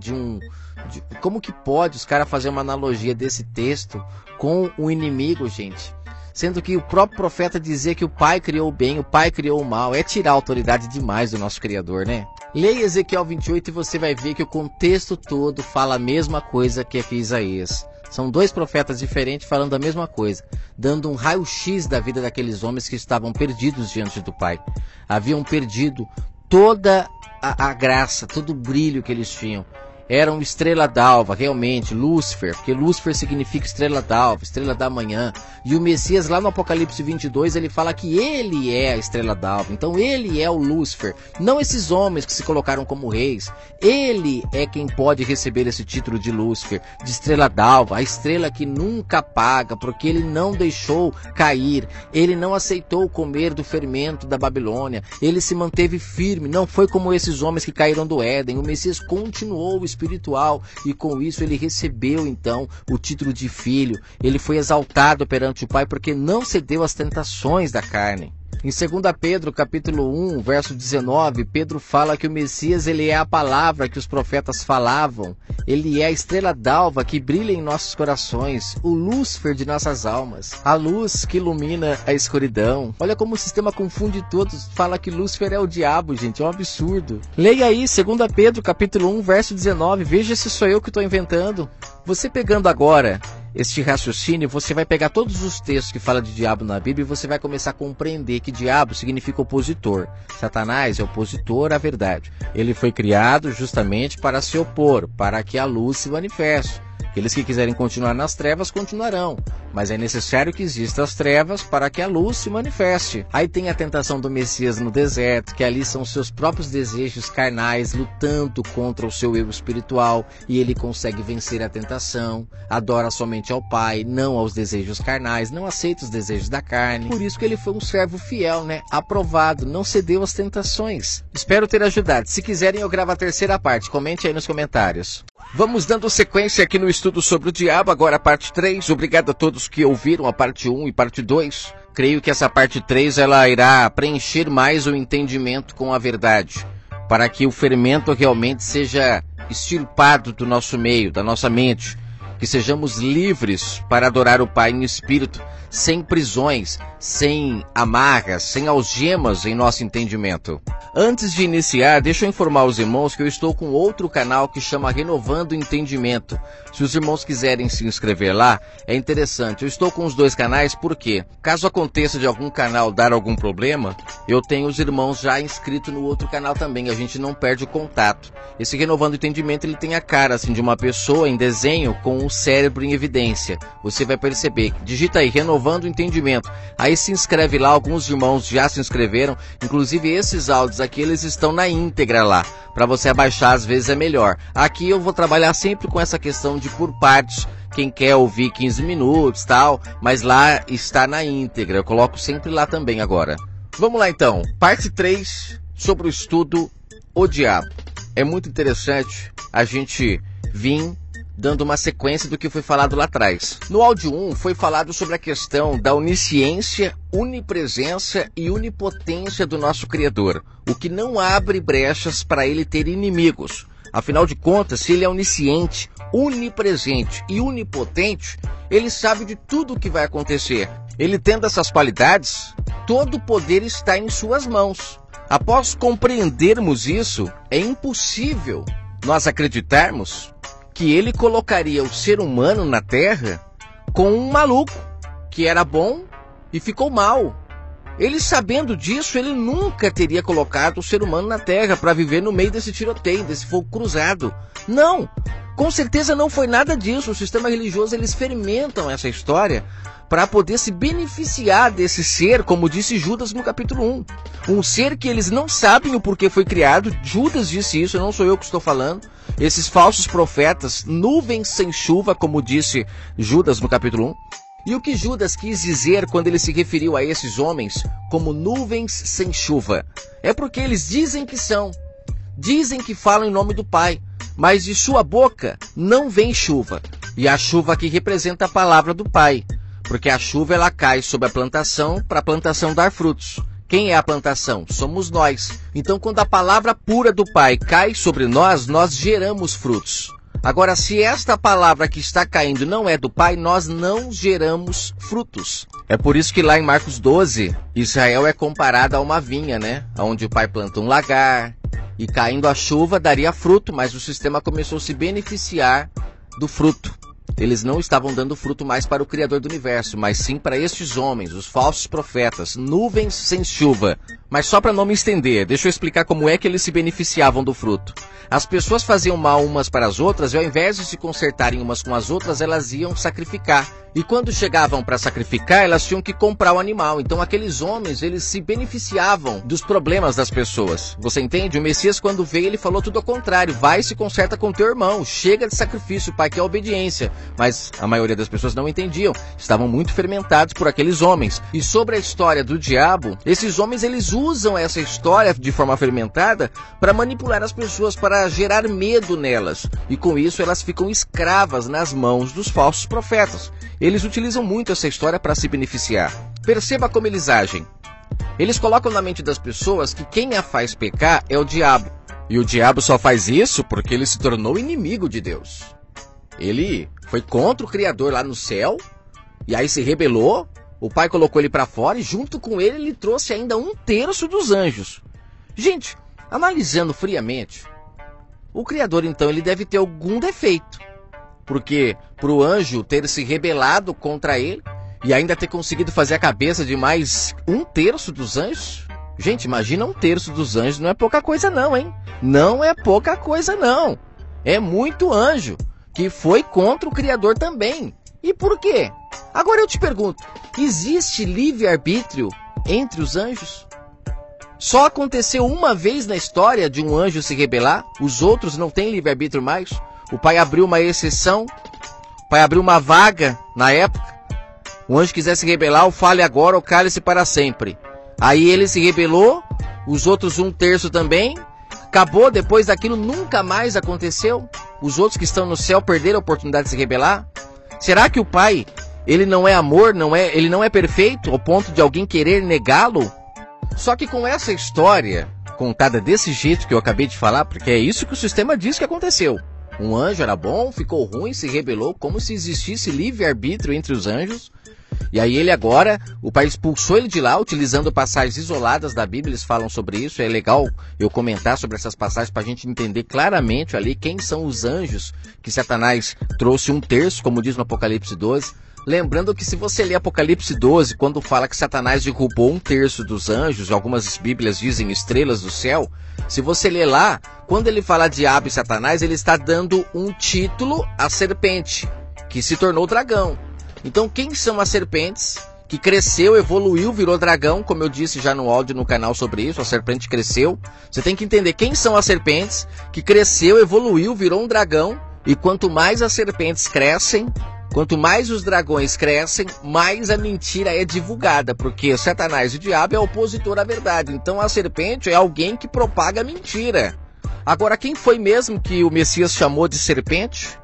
como que pode os caras fazer uma analogia desse texto com o inimigo, gente? Sendo que o próprio profeta dizia que o Pai criou o bem, o Pai criou o mal. É tirar a autoridade demais do nosso Criador, né? Leia Ezequiel 28 e você vai ver que o contexto todo fala a mesma coisa que aqui Isaías. São dois profetas diferentes falando a mesma coisa, dando um raio-x da vida daqueles homens que estavam perdidos diante do Pai. Haviam perdido toda a graça, todo o brilho que eles tinham. Eram estrela d'alva, realmente, Lúcifer, porque Lúcifer significa estrela d'alva, estrela da manhã. E o Messias, lá no Apocalipse 22, ele fala que ele é a estrela d'alva. Então ele é o Lúcifer, não esses homens que se colocaram como reis. Ele é quem pode receber esse título de Lúcifer, de estrela d'alva, a estrela que nunca apaga, porque ele não deixou cair. Ele não aceitou comer do fermento da Babilônia. Ele se manteve firme, não foi como esses homens que caíram do Éden. O Messias continuou espiritual e com isso ele recebeu então o título de filho. Ele foi exaltado perante o Pai porque não cedeu às tentações da carne. Em 2 Pedro, capítulo 1, verso 19, Pedro fala que o Messias ele é a palavra que os profetas falavam. Ele é a estrela d'alva que brilha em nossos corações, o Lúcifer de nossas almas, a luz que ilumina a escuridão. Olha como o sistema confunde todos, fala que Lúcifer é o diabo, gente, é um absurdo. Leia aí 2 Pedro, capítulo 1, verso 19, veja se sou eu que estou inventando. Você pegando agora este raciocínio, você vai pegar todos os textos que falam de diabo na Bíblia e você vai começar a compreender que diabo significa opositor. Satanás é opositor à verdade. Ele foi criado justamente para se opor, para que a luz se manifeste. Aqueles que quiserem continuar nas trevas, continuarão. Mas é necessário que existam as trevas para que a luz se manifeste. Aí tem a tentação do Messias no deserto, que ali são seus próprios desejos carnais lutando contra o seu eu espiritual. E ele consegue vencer a tentação. Adora somente ao Pai, não aos desejos carnais, não aceita os desejos da carne. Por isso que ele foi um servo fiel, né? Aprovado, não cedeu às tentações. Espero ter ajudado. Se quiserem, eu gravo a terceira parte. Comente aí nos comentários. Vamos dando sequência aqui no estudo sobre o diabo, agora a parte 3. Obrigado a todos que ouviram a parte 1 e parte 2. Creio que essa parte 3 ela irá preencher mais o entendimento com a verdade, para que o fermento realmente seja extirpado do nosso meio, da nossa mente, que sejamos livres para adorar o Pai em espírito, sem prisões, sem amarras, sem algemas em nosso entendimento. Antes de iniciar, deixa eu informar os irmãos que eu estou com outro canal que chama Renovando o Entendimento. Se os irmãos quiserem se inscrever lá, é interessante. Eu estou com os dois canais porque, caso aconteça de algum canal dar algum problema, eu tenho os irmãos já inscritos no outro canal também. A gente não perde o contato. Esse Renovando o Entendimento, ele tem a cara assim de uma pessoa em desenho com o cérebro em evidência. Você vai perceber. Digita aí, Renovando o Entendimento. Aí se inscreve lá, alguns irmãos já se inscreveram. Inclusive esses áudios aqui, eles estão na íntegra lá. Para você abaixar, às vezes é melhor. Aqui eu vou trabalhar sempre com essa questão de por partes. Quem quer ouvir 15 minutos e tal, mas lá está na íntegra. Eu coloco sempre lá também agora. Vamos lá então. Parte 3 sobre o estudo O Diabo. É muito interessante a gente vir dando uma sequência do que foi falado lá atrás. No áudio 1 foi falado sobre a questão da onisciência, onipresença e onipotência do nosso Criador, o que não abre brechas para ele ter inimigos. Afinal de contas, se ele é onisciente, onipresente e onipotente, ele sabe de tudo o que vai acontecer. Ele tendo essas qualidades, todo o poder está em suas mãos. Após compreendermos isso, é impossível nós acreditarmos que ele colocaria o ser humano na Terra com um maluco que era bom e ficou mal. Ele, sabendo disso, ele nunca teria colocado o ser humano na Terra para viver no meio desse tiroteio, desse fogo cruzado. Não, com certeza não foi nada disso. O sistema religioso, eles fermentam essa história para poder se beneficiar desse ser, como disse Judas no capítulo 1. Um ser que eles não sabem o porquê foi criado. Judas disse isso, não sou eu que estou falando. Esses falsos profetas, nuvens sem chuva, como disse Judas no capítulo 1. E o que Judas quis dizer quando ele se referiu a esses homens como nuvens sem chuva? É porque eles dizem que são. Dizem que falam em nome do Pai, mas de sua boca não vem chuva. E a chuva aqui representa a palavra do Pai, porque a chuva ela cai sobre a plantação para a plantação dar frutos. Quem é a plantação? Somos nós. Então, quando a palavra pura do Pai cai sobre nós, nós geramos frutos. Agora, se esta palavra que está caindo não é do Pai, nós não geramos frutos. É por isso que lá em Marcos 12, Israel é comparada a uma vinha, né? Onde o Pai planta um lagar e caindo a chuva daria fruto, mas o sistema começou a se beneficiar do fruto. Eles não estavam dando fruto mais para o Criador do Universo, mas sim para estes homens, os falsos profetas, nuvens sem chuva. Mas só para não me estender, deixa eu explicar como é que eles se beneficiavam do fruto. As pessoas faziam mal umas para as outras e ao invés de se consertarem umas com as outras, elas iam sacrificar. E quando chegavam para sacrificar, elas tinham que comprar o animal. Então aqueles homens, eles se beneficiavam dos problemas das pessoas. Você entende? O Messias, quando veio, ele falou tudo ao contrário. Vai e se conserta com teu irmão. Chega de sacrifício, Pai, que é obediência. Mas a maioria das pessoas não entendiam. Estavam muito fermentados por aqueles homens. E sobre a história do diabo, esses homens, eles usam essa história de forma fermentada para manipular as pessoas, para gerar medo nelas. E com isso, elas ficam escravas nas mãos dos falsos profetas. Eles utilizam muito essa história para se beneficiar. Perceba como eles agem. Eles colocam na mente das pessoas que quem a faz pecar é o diabo. E o diabo só faz isso porque ele se tornou inimigo de Deus. Ele foi contra o Criador lá no céu, e aí se rebelou, o Pai colocou ele para fora, e junto com ele, ele trouxe ainda 1/3 dos anjos. Gente, analisando friamente, o Criador então ele deve ter algum defeito. porque para o anjo ter se rebelado contra ele e ainda ter conseguido fazer a cabeça de mais 1/3 dos anjos. Gente, imagina 1/3 dos anjos, não é pouca coisa não, hein? Não é pouca coisa não. É muito anjo que foi contra o Criador também. E por quê? Agora eu te pergunto, existe livre-arbítrio entre os anjos? Só aconteceu uma vez na história de um anjo se rebelar, os outros não têm livre-arbítrio mais. O Pai abriu uma exceção, o Pai abriu uma vaga na época. O anjo quiser se rebelar, o fale agora ou cale-se para sempre. Aí ele se rebelou, os outros 1/3 também. Acabou, depois daquilo nunca mais aconteceu. Os outros que estão no céu perderam a oportunidade de se rebelar. Será que o Pai, ele não é amor, ele não é perfeito ao ponto de alguém querer negá-lo? Só que com essa história contada desse jeito que eu acabei de falar, porque é isso que o sistema diz que aconteceu. Um anjo era bom, ficou ruim, se rebelou, como se existisse livre-arbítrio entre os anjos. E aí ele agora, o Pai expulsou ele de lá, utilizando passagens isoladas da Bíblia, eles falam sobre isso. É legal eu comentar sobre essas passagens para a gente entender claramente ali quem são os anjos que Satanás trouxe 1/3, como diz no Apocalipse 12. Lembrando que se você ler Apocalipse 12, quando fala que Satanás derrubou 1/3 dos anjos, algumas bíblias dizem estrelas do céu, se você ler lá, quando ele fala diabo e Satanás, ele está dando um título à serpente, que se tornou dragão. Então quem são as serpentes que cresceu, evoluiu, virou dragão, como eu disse já no áudio no canal sobre isso, a serpente cresceu. Você tem que entender quem são as serpentes que cresceu, evoluiu, virou um dragão, e quanto mais as serpentes crescem, quanto mais os dragões crescem, mais a mentira é divulgada, porque Satanás, o diabo, é opositor à verdade. Então a serpente é alguém que propaga mentira. Agora, quem foi mesmo que o Messias chamou de serpente?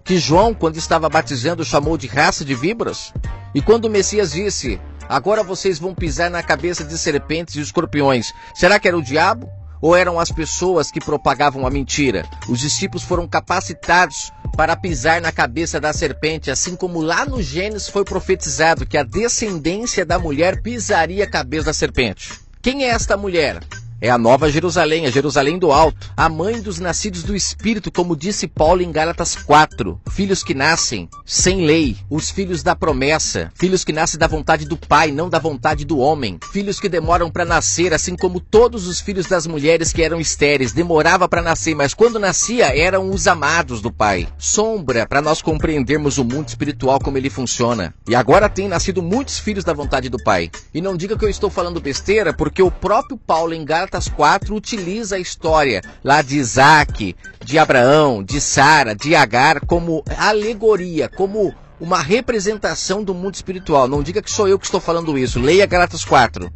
Que João, quando estava batizando, chamou de raça de víboras? E quando o Messias disse, agora vocês vão pisar na cabeça de serpentes e escorpiões, será que era o diabo? Ou eram as pessoas que propagavam a mentira? Os discípulos foram capacitados para pisar na cabeça da serpente, assim como lá no Gênesis foi profetizado que a descendência da mulher pisaria a cabeça da serpente. Quem é esta mulher? É a Nova Jerusalém, a Jerusalém do Alto, a mãe dos nascidos do Espírito, como disse Paulo em Gálatas 4. Filhos que nascem sem lei, os filhos da promessa, filhos que nascem da vontade do Pai, não da vontade do homem, filhos que demoram para nascer, assim como todos os filhos das mulheres que eram estéreis, demorava para nascer, mas quando nascia eram os amados do Pai. Sombra para nós compreendermos o mundo espiritual, como ele funciona. E agora tem nascido muitos filhos da vontade do Pai. E não diga que eu estou falando besteira, porque o próprio Paulo em Gálatas 4 utiliza a história lá de Isaac, de Abraão, de Sara, de Agar como alegoria, como uma representação do mundo espiritual. Não diga que sou eu que estou falando isso, leia Gálatas 4.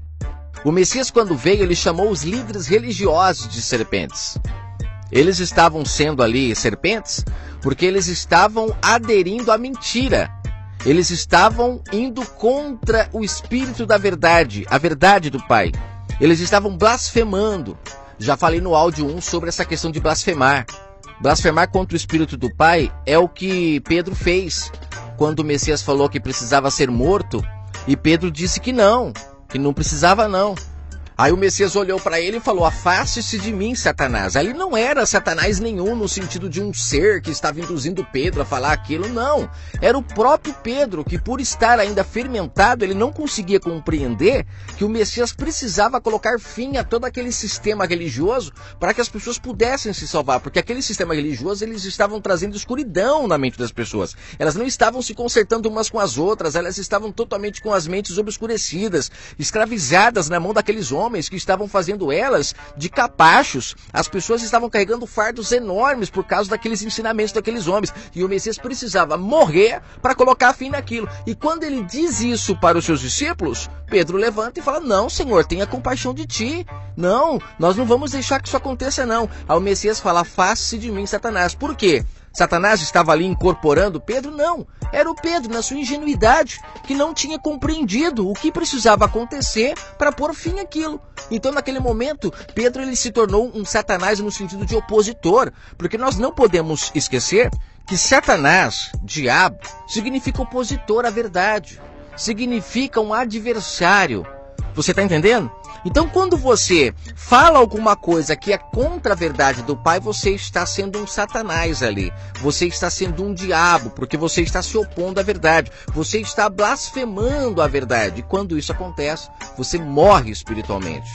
O Messias, quando veio, ele chamou os líderes religiosos de serpentes. Eles estavam sendo ali serpentes porque eles estavam aderindo à mentira. Eles estavam indo contra o espírito da verdade, a verdade do Pai. Eles estavam blasfemando. Já falei no áudio 1 sobre essa questão de blasfemar. Blasfemar contra o Espírito do Pai é o que Pedro fez quando o Messias falou que precisava ser morto. E Pedro disse que não precisava não. Aí o Messias olhou para ele e falou, afaste-se de mim, Satanás. Ali não era Satanás nenhum no sentido de um ser que estava induzindo Pedro a falar aquilo, não. Era o próprio Pedro que, por estar ainda fermentado, ele não conseguia compreender que o Messias precisava colocar fim a todo aquele sistema religioso para que as pessoas pudessem se salvar. Porque aquele sistema religioso, eles estavam trazendo escuridão na mente das pessoas. Elas não estavam se consertando umas com as outras, elas estavam totalmente com as mentes obscurecidas, escravizadas na mão daqueles homens que estavam fazendo elas de capachos. As pessoas estavam carregando fardos enormes por causa daqueles ensinamentos daqueles homens. E o Messias precisava morrer para colocar fim naquilo. E quando ele diz isso para os seus discípulos, Pedro levanta e fala, não, Senhor, tenha compaixão de ti. Não, nós não vamos deixar que isso aconteça, não. Aí o Messias fala, afaste-se de mim, Satanás. Por quê? Satanás estava ali incorporando Pedro? Não, era o Pedro, na sua ingenuidade, que não tinha compreendido o que precisava acontecer para pôr fim àquilo. Então, naquele momento, Pedro ele se tornou um Satanás no sentido de opositor, porque nós não podemos esquecer que Satanás, diabo, significa opositor à verdade, significa um adversário. Você está entendendo? Então, quando você fala alguma coisa que é contra a verdade do Pai, você está sendo um Satanás ali. Você está sendo um diabo, porque você está se opondo à verdade. Você está blasfemando a verdade. E quando isso acontece, você morre espiritualmente.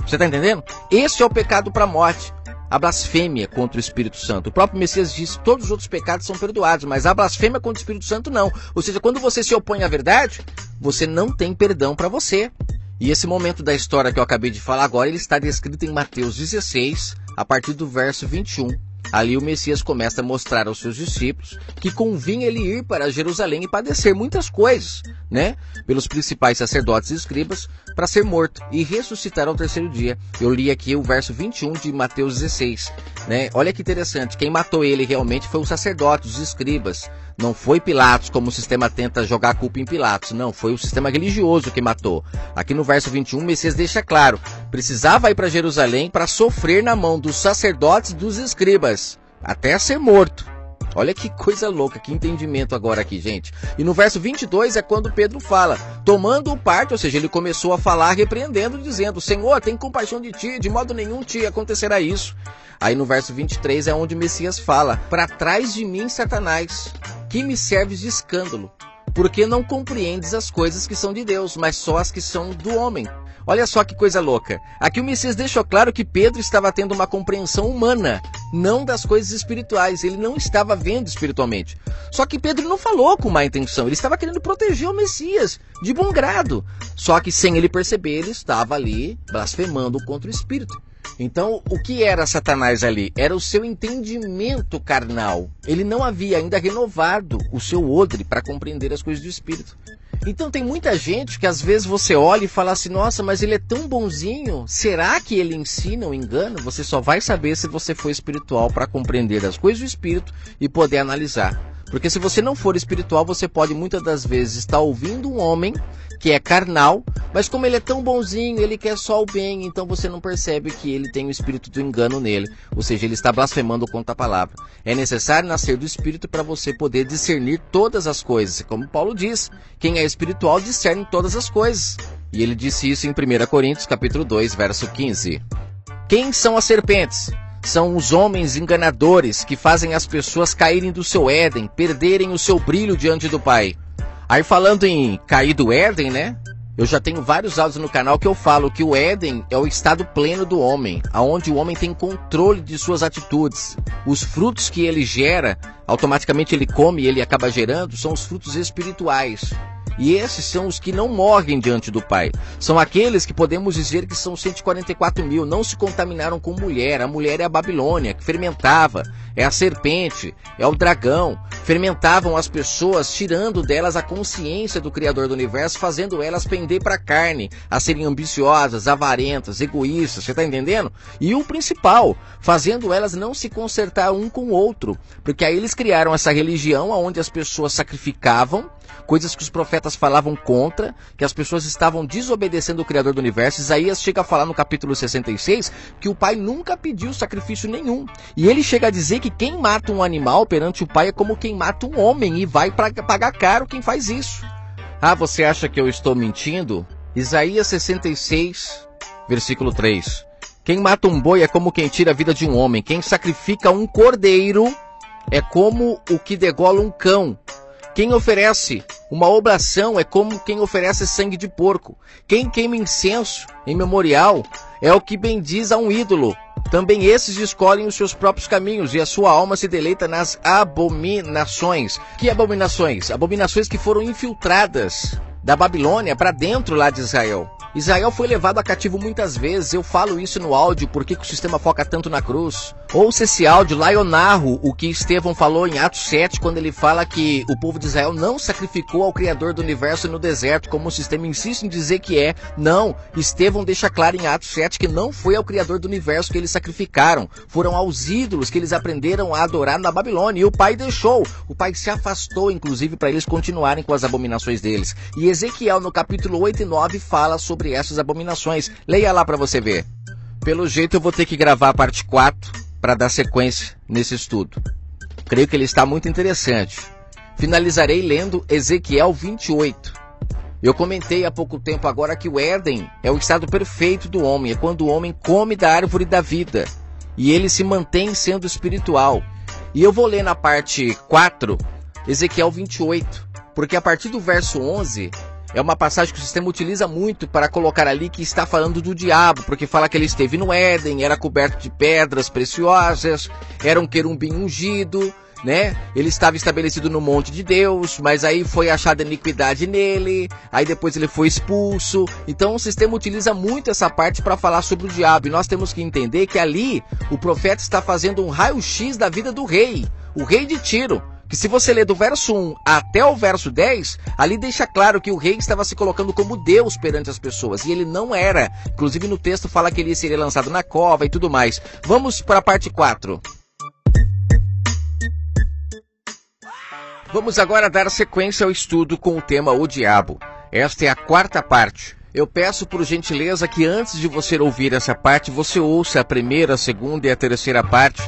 Você está entendendo? Esse é o pecado para a morte. A blasfêmia contra o Espírito Santo. O próprio Messias disse que todos os outros pecados são perdoados, mas a blasfêmia contra o Espírito Santo não. Ou seja, quando você se opõe à verdade, você não tem perdão para você. E esse momento da história que eu acabei de falar agora, ele está descrito em Mateus 16, a partir do verso 21. Ali o Messias começa a mostrar aos seus discípulos que convinha ele ir para Jerusalém e padecer muitas coisas, né? Pelos principais sacerdotes e escribas, para ser morto e ressuscitar ao terceiro dia. Eu li aqui o verso 21 de Mateus 16, né? Olha que interessante, quem matou ele realmente foi os sacerdotes, os escribas. Não foi Pilatos, como o sistema tenta jogar a culpa em Pilatos. Não, foi o sistema religioso que matou. Aqui no verso 21, o Messias deixa claro, precisava ir para Jerusalém para sofrer na mão dos sacerdotes e dos escribas, até ser morto. Olha que coisa louca, que entendimento agora aqui, gente. E no verso 22 é quando Pedro fala, tomando o parte, ou seja, ele começou a falar repreendendo, dizendo, Senhor, tem compaixão de ti, de modo nenhum te acontecerá isso. Aí no verso 23 é onde o Messias fala, para trás de mim, Satanás, que me serves de escândalo, porque não compreendes as coisas que são de Deus, mas só as que são do homem. Olha só que coisa louca. Aqui o Messias deixou claro que Pedro estava tendo uma compreensão humana, não das coisas espirituais. Ele não estava vendo espiritualmente. Só que Pedro não falou com má intenção. Ele estava querendo proteger o Messias, de bom grado. Só que sem ele perceber, ele estava ali blasfemando contra o Espírito. Então, o que era Satanás ali? Era o seu entendimento carnal. Ele não havia ainda renovado o seu odre para compreender as coisas do Espírito. Então tem muita gente que às vezes você olha e fala assim, nossa, mas ele é tão bonzinho, será que ele ensina ou engana? Você só vai saber se você for espiritual para compreender as coisas do Espírito e poder analisar. Porque se você não for espiritual, você pode muitas das vezes estar ouvindo um homem que é carnal, mas como ele é tão bonzinho, ele quer só o bem, então você não percebe que ele tem o espírito do engano nele, ou seja, ele está blasfemando contra a palavra. É necessário nascer do Espírito para você poder discernir todas as coisas. Como Paulo diz, quem é espiritual discerne todas as coisas. E ele disse isso em 1 Coríntios capítulo 2, verso 15. Quem são as serpentes? São os homens enganadores que fazem as pessoas caírem do seu Éden, perderem o seu brilho diante do Pai. Aí falando em cair do Éden, né? Eu já tenho vários áudios no canal que eu falo que o Éden é o estado pleno do homem, onde o homem tem controle de suas atitudes. Os frutos que ele gera, automaticamente ele come e ele acaba gerando, são os frutos espirituais. E esses são os que não morrem diante do Pai. São aqueles que podemos dizer que são 144 mil, não se contaminaram com mulher. A mulher é a Babilônia, que fermentava, é a serpente, é o dragão. Fermentavam as pessoas, tirando delas a consciência do Criador do Universo, fazendo elas pender para a carne, a serem ambiciosas, avarentas, egoístas, você está entendendo? E o principal, fazendo elas não se consertar um com o outro, porque aí eles criaram essa religião onde as pessoas sacrificavam, coisas que os profetas falavam contra, que as pessoas estavam desobedecendo o Criador do Universo. Isaías chega a falar no capítulo 66 que o Pai nunca pediu sacrifício nenhum. E ele chega a dizer que quem mata um animal perante o Pai é como quem mata um homem e vai pagar caro quem faz isso. Ah, você acha que eu estou mentindo? Isaías 66, versículo 3. Quem mata um boi é como quem tira a vida de um homem. Quem sacrifica um cordeiro é como o que degola um cão. Quem oferece uma oblação é como quem oferece sangue de porco. Quem queima incenso em memorial é o que bendiz a um ídolo. Também esses escolhem os seus próprios caminhos e a sua alma se deleita nas abominações. Que abominações? Abominações que foram infiltradas da Babilônia para dentro lá de Israel. Israel foi levado a cativo muitas vezes. Eu falo isso no áudio, por que o sistema foca tanto na cruz. Ouça esse áudio, lá eu narro o que Estevão falou em Atos 7, quando ele fala que o povo de Israel não sacrificou ao Criador do Universo no deserto, como o sistema insiste em dizer que é. Não, Estevão deixa claro em Atos 7 que não foi ao Criador do Universo que eles sacrificaram. Foram aos ídolos que eles aprenderam a adorar na Babilônia. E o Pai deixou. O Pai se afastou, inclusive, para eles continuarem com as abominações deles. E Ezequiel, no capítulo 8 e 9, fala sobre essas abominações. Leia lá para você ver. Pelo jeito eu vou ter que gravar a parte 4 para dar sequência nesse estudo. Creio que ele está muito interessante. Finalizarei lendo Ezequiel 28. Eu comentei há pouco tempo agora que o Éden é o estado perfeito do homem, é quando o homem come da árvore da vida e ele se mantém sendo espiritual. E eu vou ler na parte 4, Ezequiel 28, porque a partir do verso 11 é uma passagem que o sistema utiliza muito para colocar ali que está falando do diabo, porque fala que ele esteve no Éden, era coberto de pedras preciosas, era um querubim ungido, né? Ele estava estabelecido no monte de Deus, mas aí foi achada iniquidade nele, aí depois ele foi expulso. Então o sistema utiliza muito essa parte para falar sobre o diabo, e nós temos que entender que ali o profeta está fazendo um raio-x da vida do rei, o rei de Tiro, que se você ler do verso 1 até o verso 10, ali deixa claro que o rei estava se colocando como Deus perante as pessoas, e ele não era. Inclusive no texto fala que ele seria lançado na cova e tudo mais. Vamos para a parte 4. Vamos agora dar sequência ao estudo com o tema O Diabo. Esta é a 4ª parte. Eu peço por gentileza que antes de você ouvir essa parte, você ouça a 1ª, a 2ª e a 3ª parte,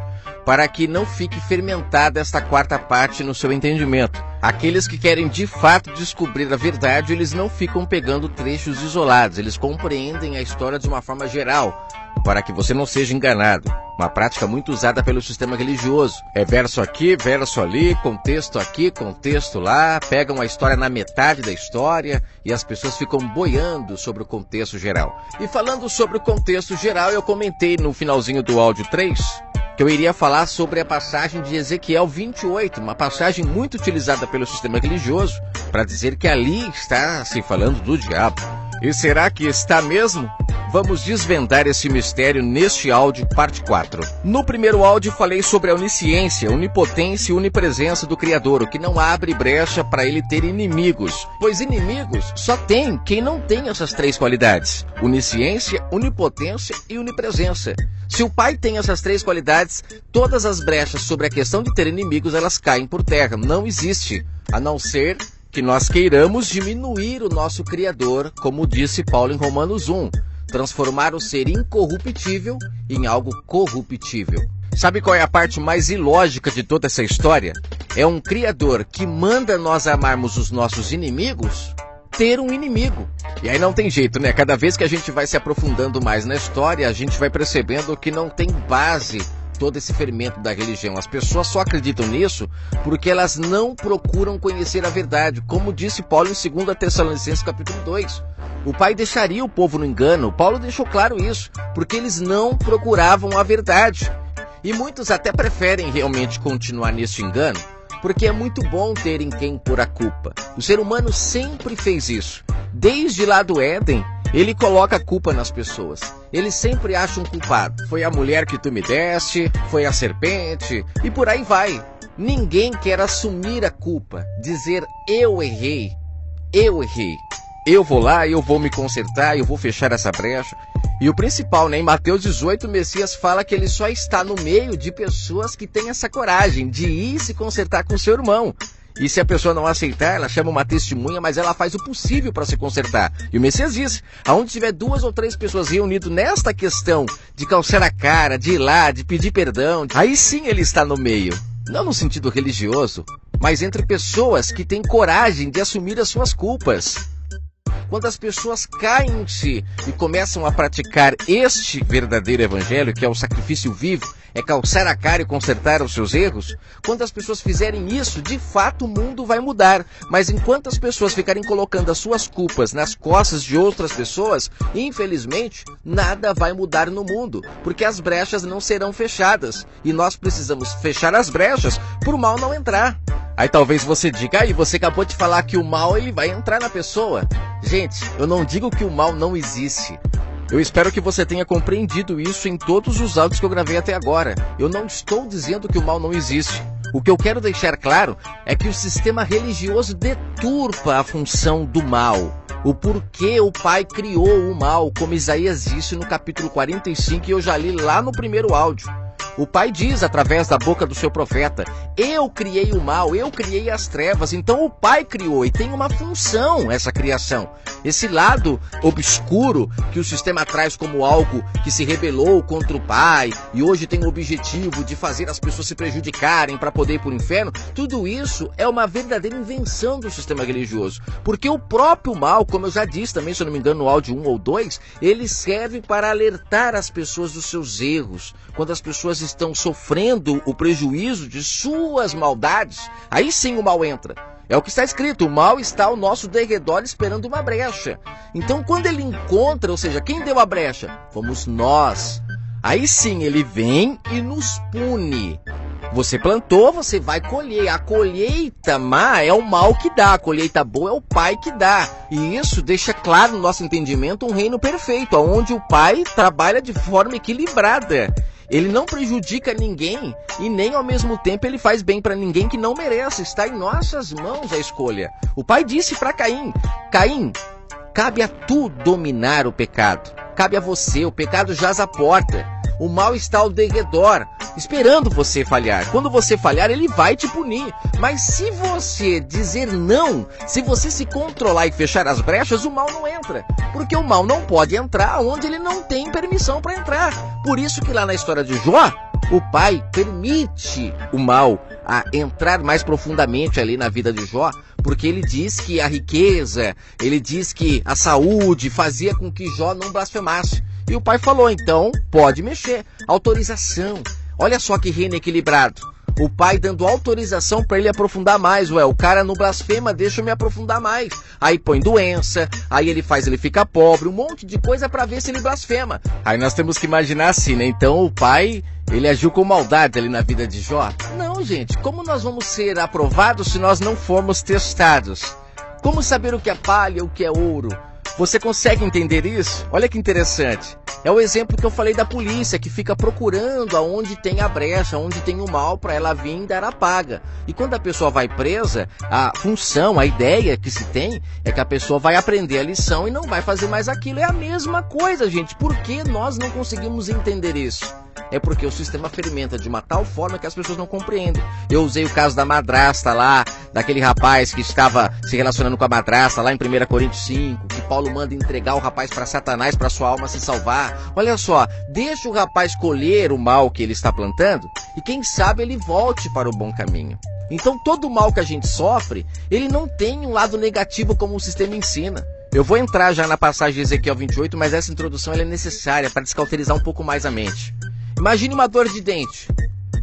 para que não fique fermentada esta 4ª parte no seu entendimento. Aqueles que querem de fato descobrir a verdade, eles não ficam pegando trechos isolados, eles compreendem a história de uma forma geral, para que você não seja enganado. Uma prática muito usada pelo sistema religioso. É verso aqui, verso ali, contexto aqui, contexto lá, pegam a história na metade da história e as pessoas ficam boiando sobre o contexto geral. E falando sobre o contexto geral, eu comentei no finalzinho do áudio 3 que eu iria falar sobre a passagem de Ezequiel 28, uma passagem muito utilizada pelo sistema religioso para dizer que ali está se falando do diabo. E será que está mesmo? Vamos desvendar esse mistério neste áudio, parte 4. No primeiro áudio falei sobre a onisciência, onipotência e onipresença do Criador, o que não abre brecha para ele ter inimigos, pois inimigos só tem quem não tem essas 3 qualidades: onisciência, onipotência e onipresença. Se o Pai tem essas 3 qualidades, todas as brechas sobre a questão de ter inimigos, elas caem por terra. Não existe, a não ser que nós queiramos diminuir o nosso Criador, como disse Paulo em Romanos 1. Transformar o ser incorruptível em algo corruptível. Sabe qual é a parte mais ilógica de toda essa história? É um Criador que manda nós amarmos os nossos inimigos ter um inimigo. E aí não tem jeito, né? Cada vez que a gente vai se aprofundando mais na história, a gente vai percebendo que não tem base todo esse fermento da religião. As pessoas só acreditam nisso porque elas não procuram conhecer a verdade. Como disse Paulo em 2 Tessalonicenses capítulo 2. O Pai deixaria o povo no engano. Paulo deixou claro isso, porque eles não procuravam a verdade. E muitos até preferem realmente continuar neste engano, porque é muito bom ter em quem pôr a culpa. O ser humano sempre fez isso. Desde lá do Éden, ele coloca a culpa nas pessoas. Ele sempre acha um culpado. Foi a mulher que tu me deste, foi a serpente, e por aí vai. Ninguém quer assumir a culpa, dizer eu errei, eu vou lá, eu vou me consertar, eu vou fechar essa brecha. E o principal, né, em Mateus 18, o Messias fala que ele só está no meio de pessoas que têm essa coragem de ir se consertar com o seu irmão. E se a pessoa não aceitar, ela chama uma testemunha, mas ela faz o possível para se consertar. E o Messias diz, aonde tiver 2 ou 3 pessoas reunidas nesta questão de calçar a cara, de ir lá, de pedir perdão, aí sim ele está no meio. Não no sentido religioso, mas entre pessoas que têm coragem de assumir as suas culpas. Quando as pessoas caem em si e começam a praticar este verdadeiro evangelho, que é o sacrifício vivo, é calçar a cara e consertar os seus erros, quando as pessoas fizerem isso, de fato o mundo vai mudar. Mas enquanto as pessoas ficarem colocando as suas culpas nas costas de outras pessoas, infelizmente, nada vai mudar no mundo, porque as brechas não serão fechadas. E nós precisamos fechar as brechas para o mal não entrar. Aí talvez você diga, aí você acabou de falar que o mal ele vai entrar na pessoa. Gente, eu não digo que o mal não existe. Eu espero que você tenha compreendido isso em todos os áudios que eu gravei até agora. Eu não estou dizendo que o mal não existe. O que eu quero deixar claro é que o sistema religioso deturpa a função do mal. O porquê o Pai criou o mal, como Isaías disse no capítulo 45, e eu já li lá no primeiro áudio. O Pai diz, através da boca do seu profeta, eu criei o mal, eu criei as trevas. Então o Pai criou e tem uma função essa criação, esse lado obscuro que o sistema traz como algo que se rebelou contra o Pai e hoje tem o objetivo de fazer as pessoas se prejudicarem para poder ir para o inferno, tudo isso é uma verdadeira invenção do sistema religioso. Porque o próprio mal, como eu já disse também, se eu não me engano, no áudio 1 ou 2, ele serve para alertar as pessoas dos seus erros. Quando as pessoas estão sofrendo o prejuízo de suas maldades, aí sim o mal entra. É o que está escrito, o mal está ao nosso derredor esperando uma brecha. Então quando ele encontra, ou seja, quem deu a brecha? Fomos nós. Aí sim ele vem e nos pune. Você plantou, você vai colher. A colheita má é o mal que dá, a colheita boa é o Pai que dá. E isso deixa claro no nosso entendimento um reino perfeito, onde o Pai trabalha de forma equilibrada. Ele não prejudica ninguém e nem ao mesmo tempo ele faz bem para ninguém que não merece. Está em nossas mãos a escolha. O Pai disse para Caim, Caim, cabe a tu dominar o pecado. Cabe a você, o pecado jaz à porta. O mal está ao derredor, esperando você falhar. Quando você falhar, ele vai te punir. Mas se você dizer não, se você se controlar e fechar as brechas, o mal não entra. Porque o mal não pode entrar onde ele não tem permissão para entrar. Por isso que lá na história de Jó, o Pai permite o mal a entrar mais profundamente ali na vida de Jó, porque ele diz que a riqueza, ele diz que a saúde fazia com que Jó não blasfemasse. E o Pai falou, então, pode mexer. Autorização. Olha só que reino equilibrado. O Pai dando autorização para ele aprofundar mais. Ué, o cara não blasfema, deixa eu me aprofundar mais. Aí põe doença, aí ele fica pobre, um monte de coisa para ver se ele blasfema. Aí nós temos que imaginar assim, né? Então o Pai, ele agiu com maldade ali na vida de Jó? Não, gente. Como nós vamos ser aprovados se nós não formos testados? Como saber o que é palha, o que é ouro? Você consegue entender isso? Olha que interessante. É o exemplo que eu falei da polícia, que fica procurando aonde tem a brecha, onde tem o mal, para ela vir dar a paga. E quando a pessoa vai presa, a função, a ideia que se tem é que a pessoa vai aprender a lição e não vai fazer mais aquilo. É a mesma coisa, gente. Por que nós não conseguimos entender isso? É porque o sistema fermenta de uma tal forma que as pessoas não compreendem. Eu usei o caso da madrasta lá, daquele rapaz que estava se relacionando com a madrasta lá em 1 Coríntios 5, que Paulo manda entregar o rapaz para Satanás para sua alma se salvar. Olha só, deixa o rapaz colher o mal que ele está plantando e quem sabe ele volte para o bom caminho. Então todo o mal que a gente sofre, ele não tem um lado negativo como o sistema ensina. Eu vou entrar já na passagem de Ezequiel 28, mas essa introdução ela é necessária para descauterizar um pouco mais a mente. Imagine uma dor de dente.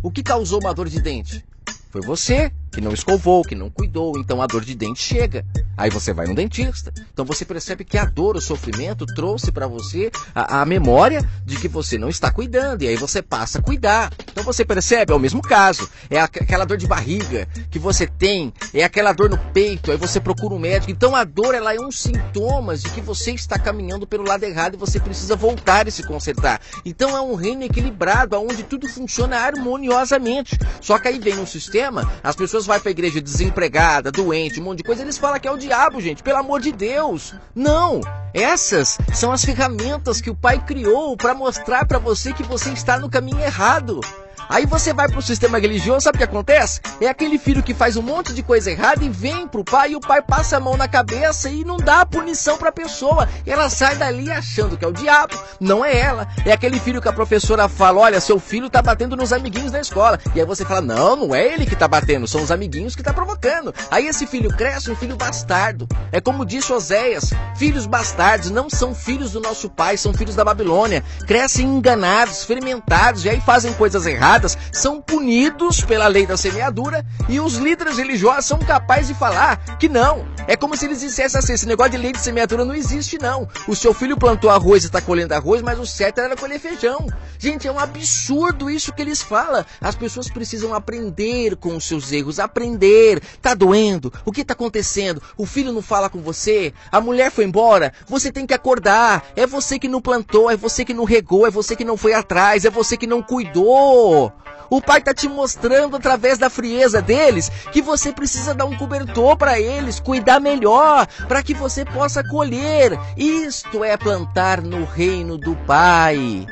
O que causou uma dor de dente? Foi você que não escovou, que não cuidou, então a dor de dente chega. Aí você vai no dentista. Então você percebe que a dor, o sofrimento trouxe para você a memória de que você não está cuidando. E aí você passa a cuidar. Então você percebe, é o mesmo caso. É aquela dor de barriga que você tem, é aquela dor no peito, aí você procura um médico. Então a dor ela é um sintoma de que você está caminhando pelo lado errado e você precisa voltar e se consertar. Então é um reino equilibrado, onde tudo funciona harmoniosamente. Só que aí vem um sistema, as pessoas vão para a igreja desempregada, doente, um monte de coisa, eles falam que é o diabo, gente, pelo amor de Deus. Não, essas são as ferramentas que o Pai criou para mostrar para você que você está no caminho errado. Aí você vai pro sistema religioso, sabe o que acontece? É aquele filho que faz um monte de coisa errada e vem pro pai e o pai passa a mão na cabeça e não dá a punição pra pessoa. Ela sai dali achando que é o diabo, não é ela. É aquele filho que a professora fala, olha, seu filho tá batendo nos amiguinhos da escola. E aí você fala, não é ele que tá batendo, são os amiguinhos que tá provocando. Aí esse filho cresce um filho bastardo. É como disse Oséias, filhos bastardos não são filhos do nosso pai, são filhos da Babilônia. Crescem enganados, fermentados e aí fazem coisas erradas, são punidos pela lei da semeadura e os líderes religiosos são capazes de falar que não. É como se eles dissessem assim, esse negócio de lei de semeadura não existe não. O seu filho plantou arroz e está colhendo arroz, mas o certo era colher feijão. Gente, é um absurdo isso que eles falam. As pessoas precisam aprender com os seus erros, aprender. Tá doendo? O que tá acontecendo? O filho não fala com você? A mulher foi embora? Você tem que acordar. É você que não plantou, é você que não regou, é você que não foi atrás, é você que não cuidou. O pai está te mostrando através da frieza deles que você precisa dar um cobertor para eles, cuidar melhor, para que você possa colher. Isto é plantar no reino do Pai.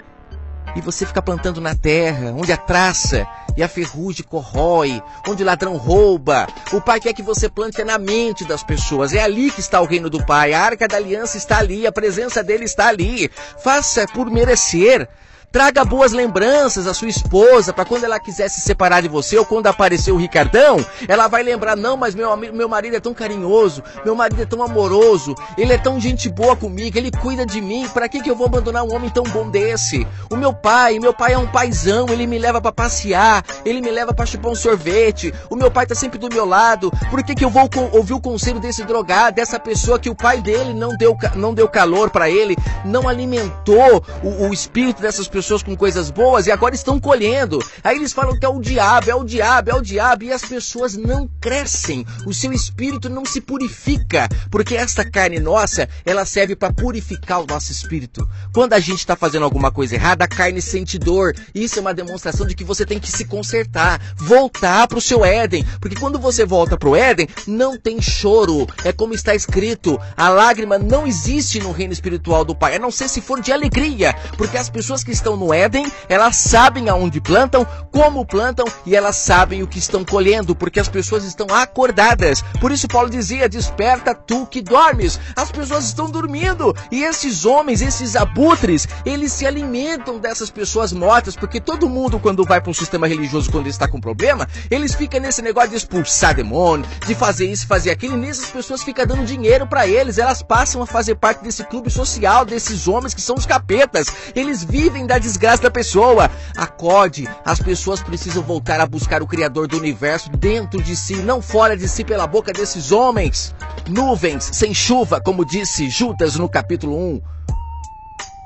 e você fica plantando na terra, onde a traça e a ferrugem corrói, onde o ladrão rouba. O Pai quer que você plante na mente das pessoas. É ali que está o reino do Pai. A arca da aliança está ali, a presença dele está ali. Faça por merecer. Traga boas lembranças à sua esposa, para quando ela quiser se separar de você, ou quando aparecer o Ricardão, ela vai lembrar, não, mas meu marido é tão carinhoso, meu marido é tão amoroso, ele é tão gente boa comigo, ele cuida de mim, para que eu vou abandonar um homem tão bom desse? O meu pai é um paizão, ele me leva para passear, ele me leva para chupar um sorvete, o meu pai tá sempre do meu lado, por que eu vou ouvir o conselho desse drogado, dessa pessoa que o pai dele não deu calor para ele, não alimentou o espírito dessas pessoas com coisas boas e agora estão colhendo. Aí eles falam que é o diabo, e as pessoas não crescem, o seu espírito não se purifica, porque esta carne nossa, ela serve para purificar o nosso espírito. Quando a gente está fazendo alguma coisa errada, a carne sente dor. Isso é uma demonstração de que você tem que se consertar, voltar para o seu Éden, porque quando você volta para o Éden, não tem choro. É como está escrito, a lágrima não existe no reino espiritual do Pai, a não ser se for de alegria, porque as pessoas que estão no Éden, elas sabem aonde plantam, como plantam, e elas sabem o que estão colhendo, porque as pessoas estão acordadas. Por isso Paulo dizia, desperta tu que dormes. As pessoas estão dormindo, e esses homens, esses abutres, eles se alimentam dessas pessoas mortas, porque todo mundo, quando vai para um sistema religioso, quando está com problema, eles ficam nesse negócio de expulsar demônio, de fazer isso, fazer aquilo, e nessas pessoas ficam dando dinheiro para eles, elas passam a fazer parte desse clube social, desses homens que são os capetas, eles vivem da desgraça da pessoa. Acorde, as pessoas precisam voltar a buscar o Criador do universo dentro de si, não fora de si pela boca desses homens. Nuvens sem chuva, como disse Judas no capítulo 1.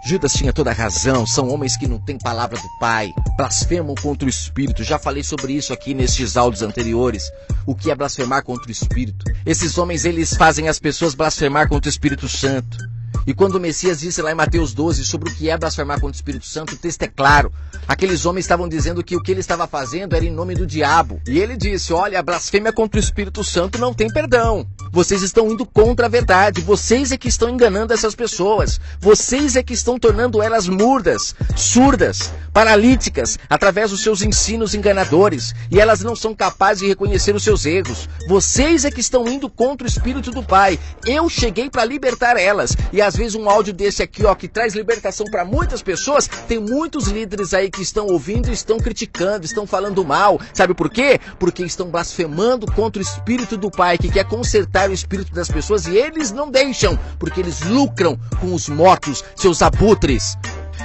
Judas tinha toda a razão, são homens que não têm palavra do Pai, blasfemam contra o Espírito. Já falei sobre isso aqui nestes áudios anteriores. O que é blasfemar contra o Espírito? Esses homens, eles fazem as pessoas blasfemar contra o Espírito Santo. E quando o Messias disse lá em Mateus 12 sobre o que é blasfemar contra o Espírito Santo, o texto é claro. Aqueles homens estavam dizendo que o que ele estava fazendo era em nome do diabo. E ele disse, olha, a blasfêmia contra o Espírito Santo não tem perdão. Vocês estão indo contra a verdade. Vocês é que estão enganando essas pessoas. Vocês é que estão tornando elas mudas, surdas, paralíticas, através dos seus ensinos enganadores. E elas não são capazes de reconhecer os seus erros. Vocês é que estão indo contra o Espírito do Pai. Eu cheguei para libertar elas. E às vezes um áudio desse aqui, ó, que traz libertação para muitas pessoas, tem muitos líderes aí que estão ouvindo e estão criticando, estão falando mal. Sabe por quê? Porque estão blasfemando contra o Espírito do Pai, que quer consertar o espírito das pessoas, e eles não deixam, porque eles lucram com os mortos, seus abutres.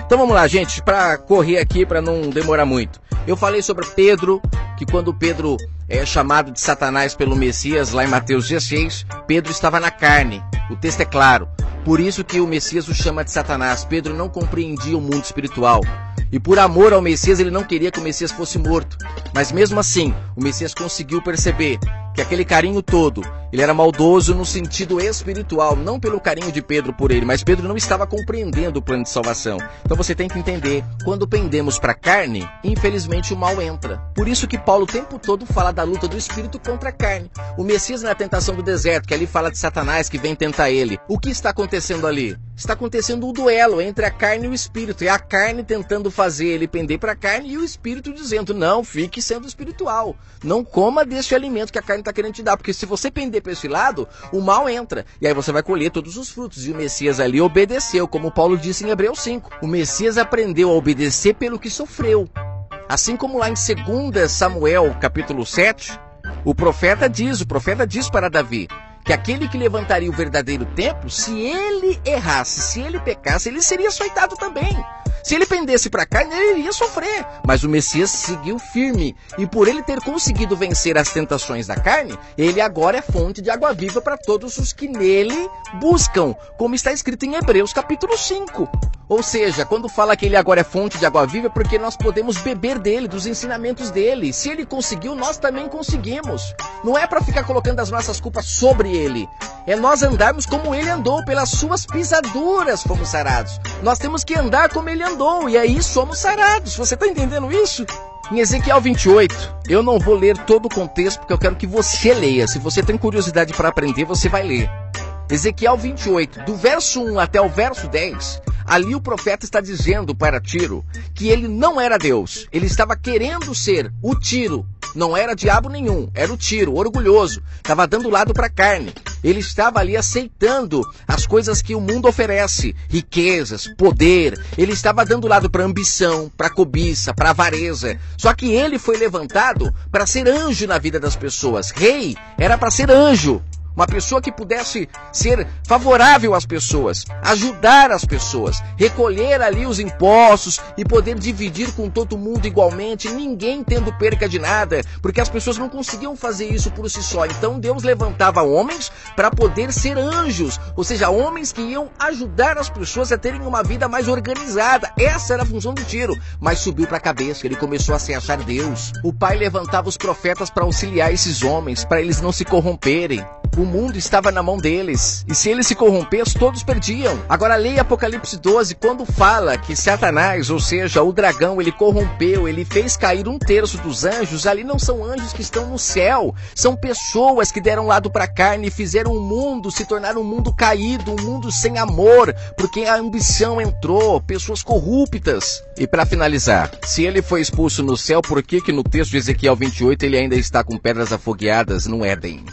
Então vamos lá, gente, para correr aqui, para não demorar muito. Eu falei sobre Pedro, que quando Pedro é chamado de Satanás pelo Messias, lá em Mateus 16, Pedro estava na carne. O texto é claro. Por isso que o Messias o chama de Satanás. Pedro não compreendia o mundo espiritual. E por amor ao Messias, ele não queria que o Messias fosse morto. Mas mesmo assim, o Messias conseguiu perceber que aquele carinho todo, ele era maldoso no sentido espiritual, não pelo carinho de Pedro por ele, mas Pedro não estava compreendendo o plano de salvação. Então você tem que entender, quando pendemos para a carne, infelizmente o mal entra. Por isso que Paulo o tempo todo fala da luta do espírito contra a carne. O Messias na tentação do deserto, que ali fala de Satanás que vem tentar ele. O que está acontecendo ali? Está acontecendo um duelo entre a carne e o espírito. É a carne tentando fazer ele pender para a carne e o espírito dizendo, não, fique sendo espiritual. Não coma desse alimento que a carne está querendo te dar, porque se você pender para esse lado, o mal entra. E aí você vai colher todos os frutos. E o Messias ali obedeceu, como Paulo disse em Hebreus 5. O Messias aprendeu a obedecer pelo que sofreu. Assim como lá em 2 Samuel, capítulo 7, o profeta diz para Davi, que aquele que levantaria o verdadeiro templo, se ele errasse, se ele pecasse, ele seria açoitado também. Se ele pendesse para a carne, ele iria sofrer. Mas o Messias seguiu firme. E por ele ter conseguido vencer as tentações da carne, ele agora é fonte de água viva para todos os que nele buscam. Como está escrito em Hebreus capítulo 5. Ou seja, quando fala que ele agora é fonte de água viva, é porque nós podemos beber dele, dos ensinamentos dele. Se ele conseguiu, nós também conseguimos. Não é para ficar colocando as nossas culpas sobre ele. É nós andarmos como ele andou, pelas suas pisaduras fomos sarados. Nós temos que andar como ele andou, e aí somos sarados. Você está entendendo isso? Em Ezequiel 28, eu não vou ler todo o contexto, porque eu quero que você leia. Se você tem curiosidade para aprender, você vai ler. Ezequiel 28, do verso 1 até o verso 10, Ali o profeta está dizendo para Tiro que ele não era Deus. Ele estava querendo ser o Tiro. Não era diabo nenhum, era o Tiro, orgulhoso. Estava dando lado para a carne. Ele estava ali aceitando as coisas que o mundo oferece. Riquezas, poder. Ele estava dando lado para ambição, para cobiça, para avareza. Só que ele foi levantado para ser anjo na vida das pessoas. Rei era para ser anjo. Uma pessoa que pudesse ser favorável às pessoas, ajudar as pessoas, recolher ali os impostos e poder dividir com todo mundo igualmente, ninguém tendo perca de nada, porque as pessoas não conseguiam fazer isso por si só. Então Deus levantava homens para poder ser anjos, ou seja, homens que iam ajudar as pessoas a terem uma vida mais organizada. Essa era a função do Tiro, mas subiu para a cabeça, ele começou a se achar Deus. O pai levantava os profetas para auxiliar esses homens, para eles não se corromperem. O mundo estava na mão deles. E se eles se corrompessem, todos perdiam. Agora leia Apocalipse 12, quando fala que Satanás, ou seja, o dragão, ele corrompeu, ele fez cair 1/3 dos anjos. Ali não são anjos que estão no céu. São pessoas que deram lado para a carne e fizeram o mundo se tornar um mundo caído, um mundo sem amor, porque a ambição entrou, pessoas corruptas. E para finalizar, se ele foi expulso no céu, por que no texto de Ezequiel 28 ele ainda está com pedras afogueadas no Éden?